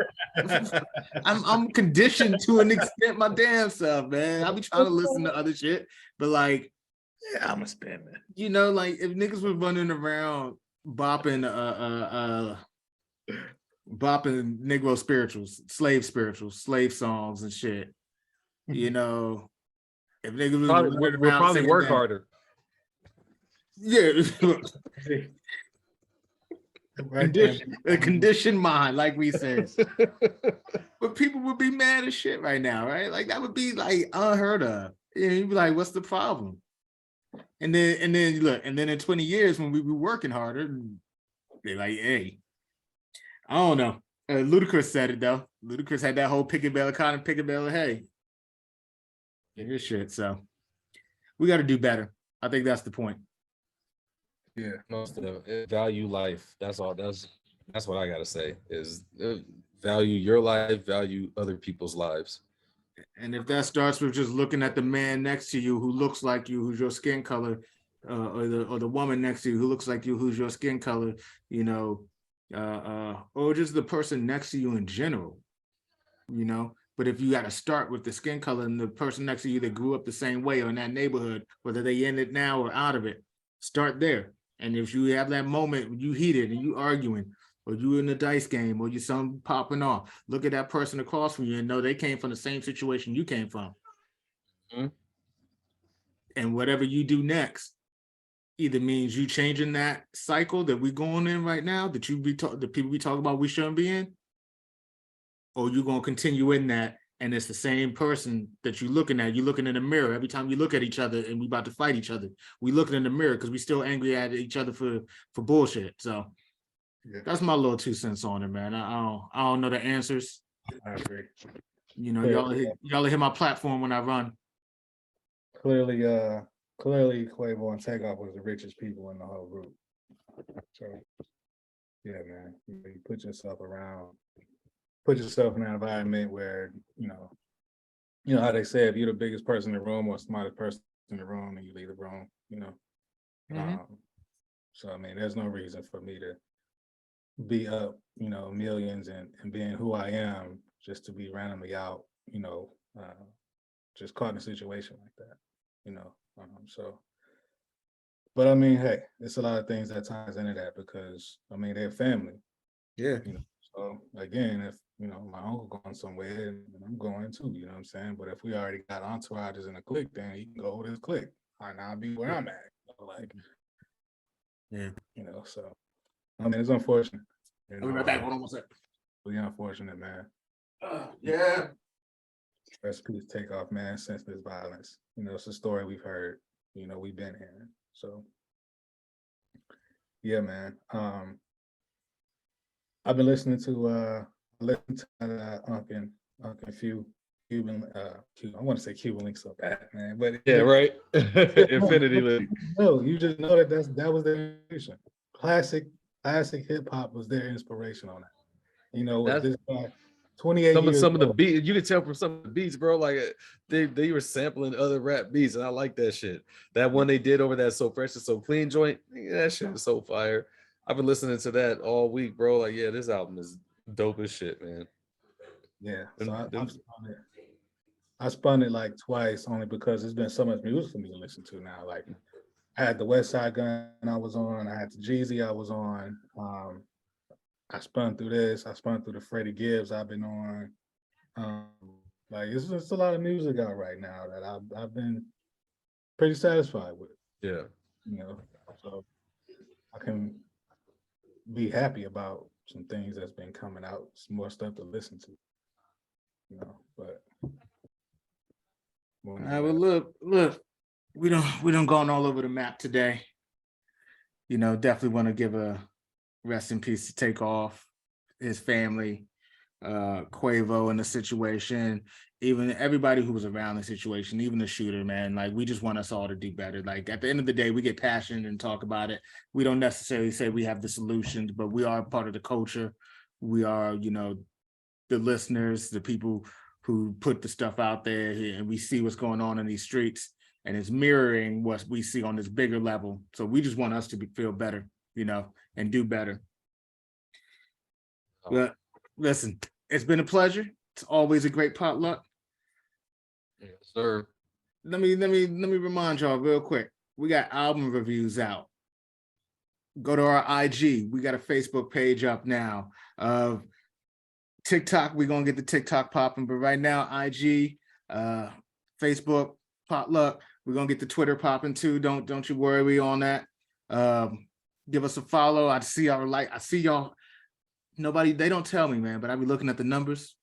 [SPEAKER 1] I'm conditioned to an extent, my damn self, man. I be trying to listen to other shit, but like,
[SPEAKER 4] yeah, I'm gonna spend it.
[SPEAKER 1] You know, like if niggas was running around bopping bopping Negro spirituals, slave songs and shit. You know, if niggas
[SPEAKER 2] we'll probably work harder.
[SPEAKER 1] Yeah. A conditioned mind, like we said. But people would be mad as shit right now, right? Like that would be like unheard of. And you'd be like, what's the problem? And then look, and then in 20 years when we be working harder, they're like, hey. I don't know. Ludacris said it though. Ludacris had that whole picket bell, kind of picket bell. Hey, his shit. So we got to do better. I think that's the point.
[SPEAKER 2] Yeah, most of them value life. That's all. That's what I gotta say. Is value your life, value other people's lives.
[SPEAKER 1] And if that starts with just looking at the man next to you who looks like you, who's your skin color, or the woman next to you who looks like you, who's your skin color, you know. Or just the person next to you in general, you know. But if you got to start with the skin color and the person next to you that grew up the same way or in that neighborhood, whether they in it now or out of it, start there. And if you have that moment when you heated and you arguing, or you in the dice game, or you something popping off, look at that person across from you and know they came from the same situation you came from. And whatever you do next either means you changing that cycle that we're going in right now, that the people we talk about we shouldn't be in, or you're going to continue in that, and it's the same person that you're looking at. You're looking in the mirror every time you look at each other and we about to fight each other. We looking in the mirror because we still angry at each other for bullshit. So yeah. That's my little 2 cents on it, man. I don't know the answers.
[SPEAKER 4] I agree.
[SPEAKER 1] You know, y'all hit my platform when I run.
[SPEAKER 4] Clearly, Quavo and Takeoff was the richest people in the whole group. So, yeah, man, you put yourself in an environment where, you know how they say, if you're the biggest person in the room or smartest person in the room, then you leave the room, you know. So, I mean, there's no reason for me to be up, you know, millions and being who I am just to be randomly out, you know, just caught in a situation like that, you know. So, but I mean, hey, it's a lot of things that ties into that because I mean they're family.
[SPEAKER 1] Yeah.
[SPEAKER 4] You know, so again, if you know my uncle going somewhere, and I'm going too. You know what I'm saying? But if we already got entourages in a clique, then he can go with his clique. I'll be where I'm at. Like,
[SPEAKER 1] yeah.
[SPEAKER 4] You know, so I mean, it's unfortunate.
[SPEAKER 1] I'll be right back. Hold on one second.
[SPEAKER 4] Really unfortunate, man.
[SPEAKER 1] Yeah.
[SPEAKER 4] Rest in peace, Takeoff, man. Senseless violence. You know, it's a story we've heard. You know, we've been here. So, yeah, man. I've been listening to Uncle Few Cuban. I want to say Cuban Link so bad, man. But
[SPEAKER 2] yeah, right. Infinity Link.
[SPEAKER 4] No, you just know that was their inspiration. Classic hip hop was their inspiration on it. You know, this guy. 28 years
[SPEAKER 2] some of the beats, you can tell from some of the beats, bro, like they were sampling other rap beats, and I like that shit. That one they did over that So Fresh and So Clean joint, that shit is so fire. I've been listening to that all week, bro. Like, yeah, this album is Dope as shit, man.
[SPEAKER 4] Yeah. So
[SPEAKER 2] Them-
[SPEAKER 4] I spun it like twice only because there's been so much music for me to listen to now. Like I had the West Side Gun I was on, I had the Jeezy I was on. I spun through this, I spun through the Freddie Gibbs I've been on. Like it's just a lot of music out right now that I've been pretty satisfied with.
[SPEAKER 2] yeah.
[SPEAKER 4] You know, so I can be happy about some things that's been coming out, some more stuff to listen to. You know, but
[SPEAKER 1] Well, look, we don't gone all over the map today. You know, definitely want to give a rest in peace to Takeoff, his family, Quavo in the situation, even everybody who was around the situation, even the shooter, man. Like, we just want us all to do better. Like, at the end of the day, we get passionate and talk about it. We don't necessarily say we have the solutions, but we are part of the culture. We are, you know, the listeners, the people who put the stuff out there, and we see what's going on in these streets, and it's mirroring what we see on this bigger level. So we just want us to feel better, you know, and do better. But listen, it's been a pleasure. It's always a great potluck.
[SPEAKER 2] Yes, sir.
[SPEAKER 1] Let me remind y'all real quick. We got album reviews out. Go to our IG. We got a Facebook page up now. TikTok, we're gonna get the TikTok popping, but right now, IG, Facebook, potluck. We're gonna get the Twitter popping too. Don't you worry on that. Give us a follow. I see y'all. Nobody, they don't tell me, man, but I be looking at the numbers.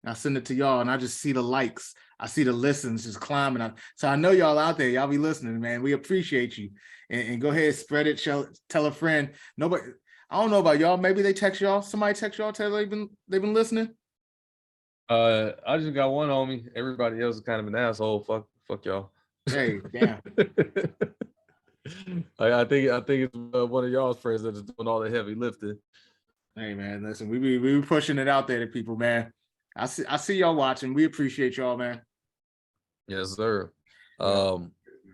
[SPEAKER 1] I send it to y'all, and I just see the likes. I see the listens just climbing. So I know y'all out there. Y'all be listening, man. We appreciate you. And go ahead, spread it. Tell a friend. Nobody. I don't know about y'all. Maybe they text y'all. Somebody text y'all. Tell they've been listening.
[SPEAKER 2] I just got one homie. Everybody else is kind of an asshole. Fuck y'all.
[SPEAKER 1] Hey, damn.
[SPEAKER 2] I think it's one of y'all's friends that is doing all the heavy lifting.
[SPEAKER 1] Hey, man, listen, we be pushing it out there to people, man. I see y'all watching. We appreciate y'all, man.
[SPEAKER 2] Yes, sir.
[SPEAKER 1] Yeah.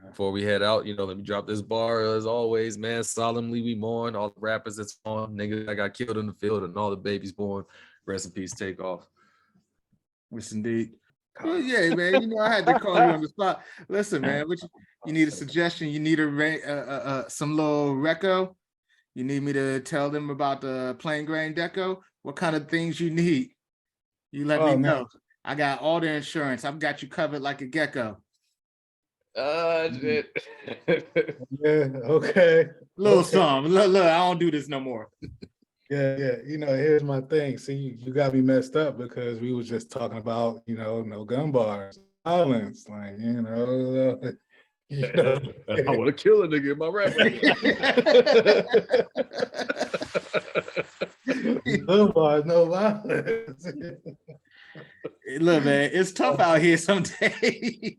[SPEAKER 2] Before we head out, you know, let me drop this bar as always, man. Solemnly we mourn all the rappers that's on, niggas that got killed in the field, and all the babies born. Rest in peace, Takeoff.
[SPEAKER 1] Yes, indeed. Well, yeah, man. You know, I had to call you on the spot. Listen, man, you need a suggestion? You need some little reco? You need me to tell them about the plain grain deco? What kind of things you need? You let me know. I got all the insurance. I've got you covered like a gecko.
[SPEAKER 2] Shit.
[SPEAKER 4] Yeah, okay.
[SPEAKER 1] Little something. Look, I don't do this no more.
[SPEAKER 4] Yeah. You know, here's my thing. See, you got me messed up because we was just talking about, you know, no gun bars, violence, like, you know.
[SPEAKER 2] I want to kill a nigga in my rap.
[SPEAKER 4] Gun bars, no violence.
[SPEAKER 1] Look, man, it's tough out here some days.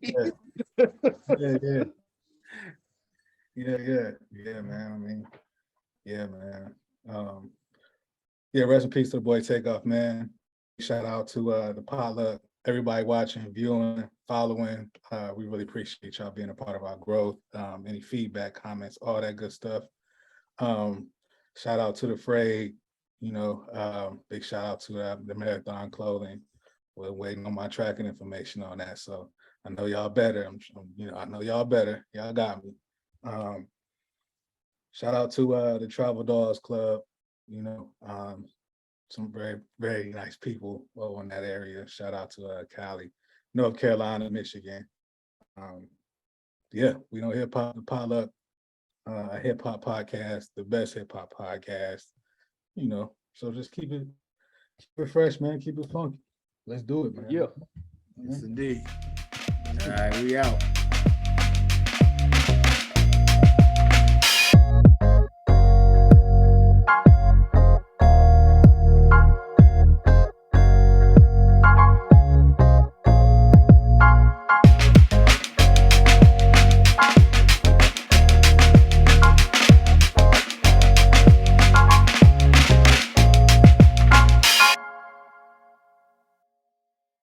[SPEAKER 4] Yeah, man. I mean, yeah, man. Rest in peace to the boy Takeoff, man. Shout out to the potluck, everybody watching, viewing, following. We really appreciate y'all being a part of our growth. Any feedback, comments, all that good stuff. Shout out to the Frayed, you know, big shout out to the Marathon Clothing. We're waiting on my tracking information on that. So I know y'all better. I know y'all better. Y'all got me. Shout out to the Travel Dogs Club, you know, some very, very nice people over in that area. Shout out to Cali, North Carolina, Michigan. We know hip hop, the potluck, a hip hop podcast, the best hip hop podcast, you know. So just keep it fresh, man. Keep it funky. Let's do it, man.
[SPEAKER 2] Yeah.
[SPEAKER 1] Yes, indeed. All right, we out.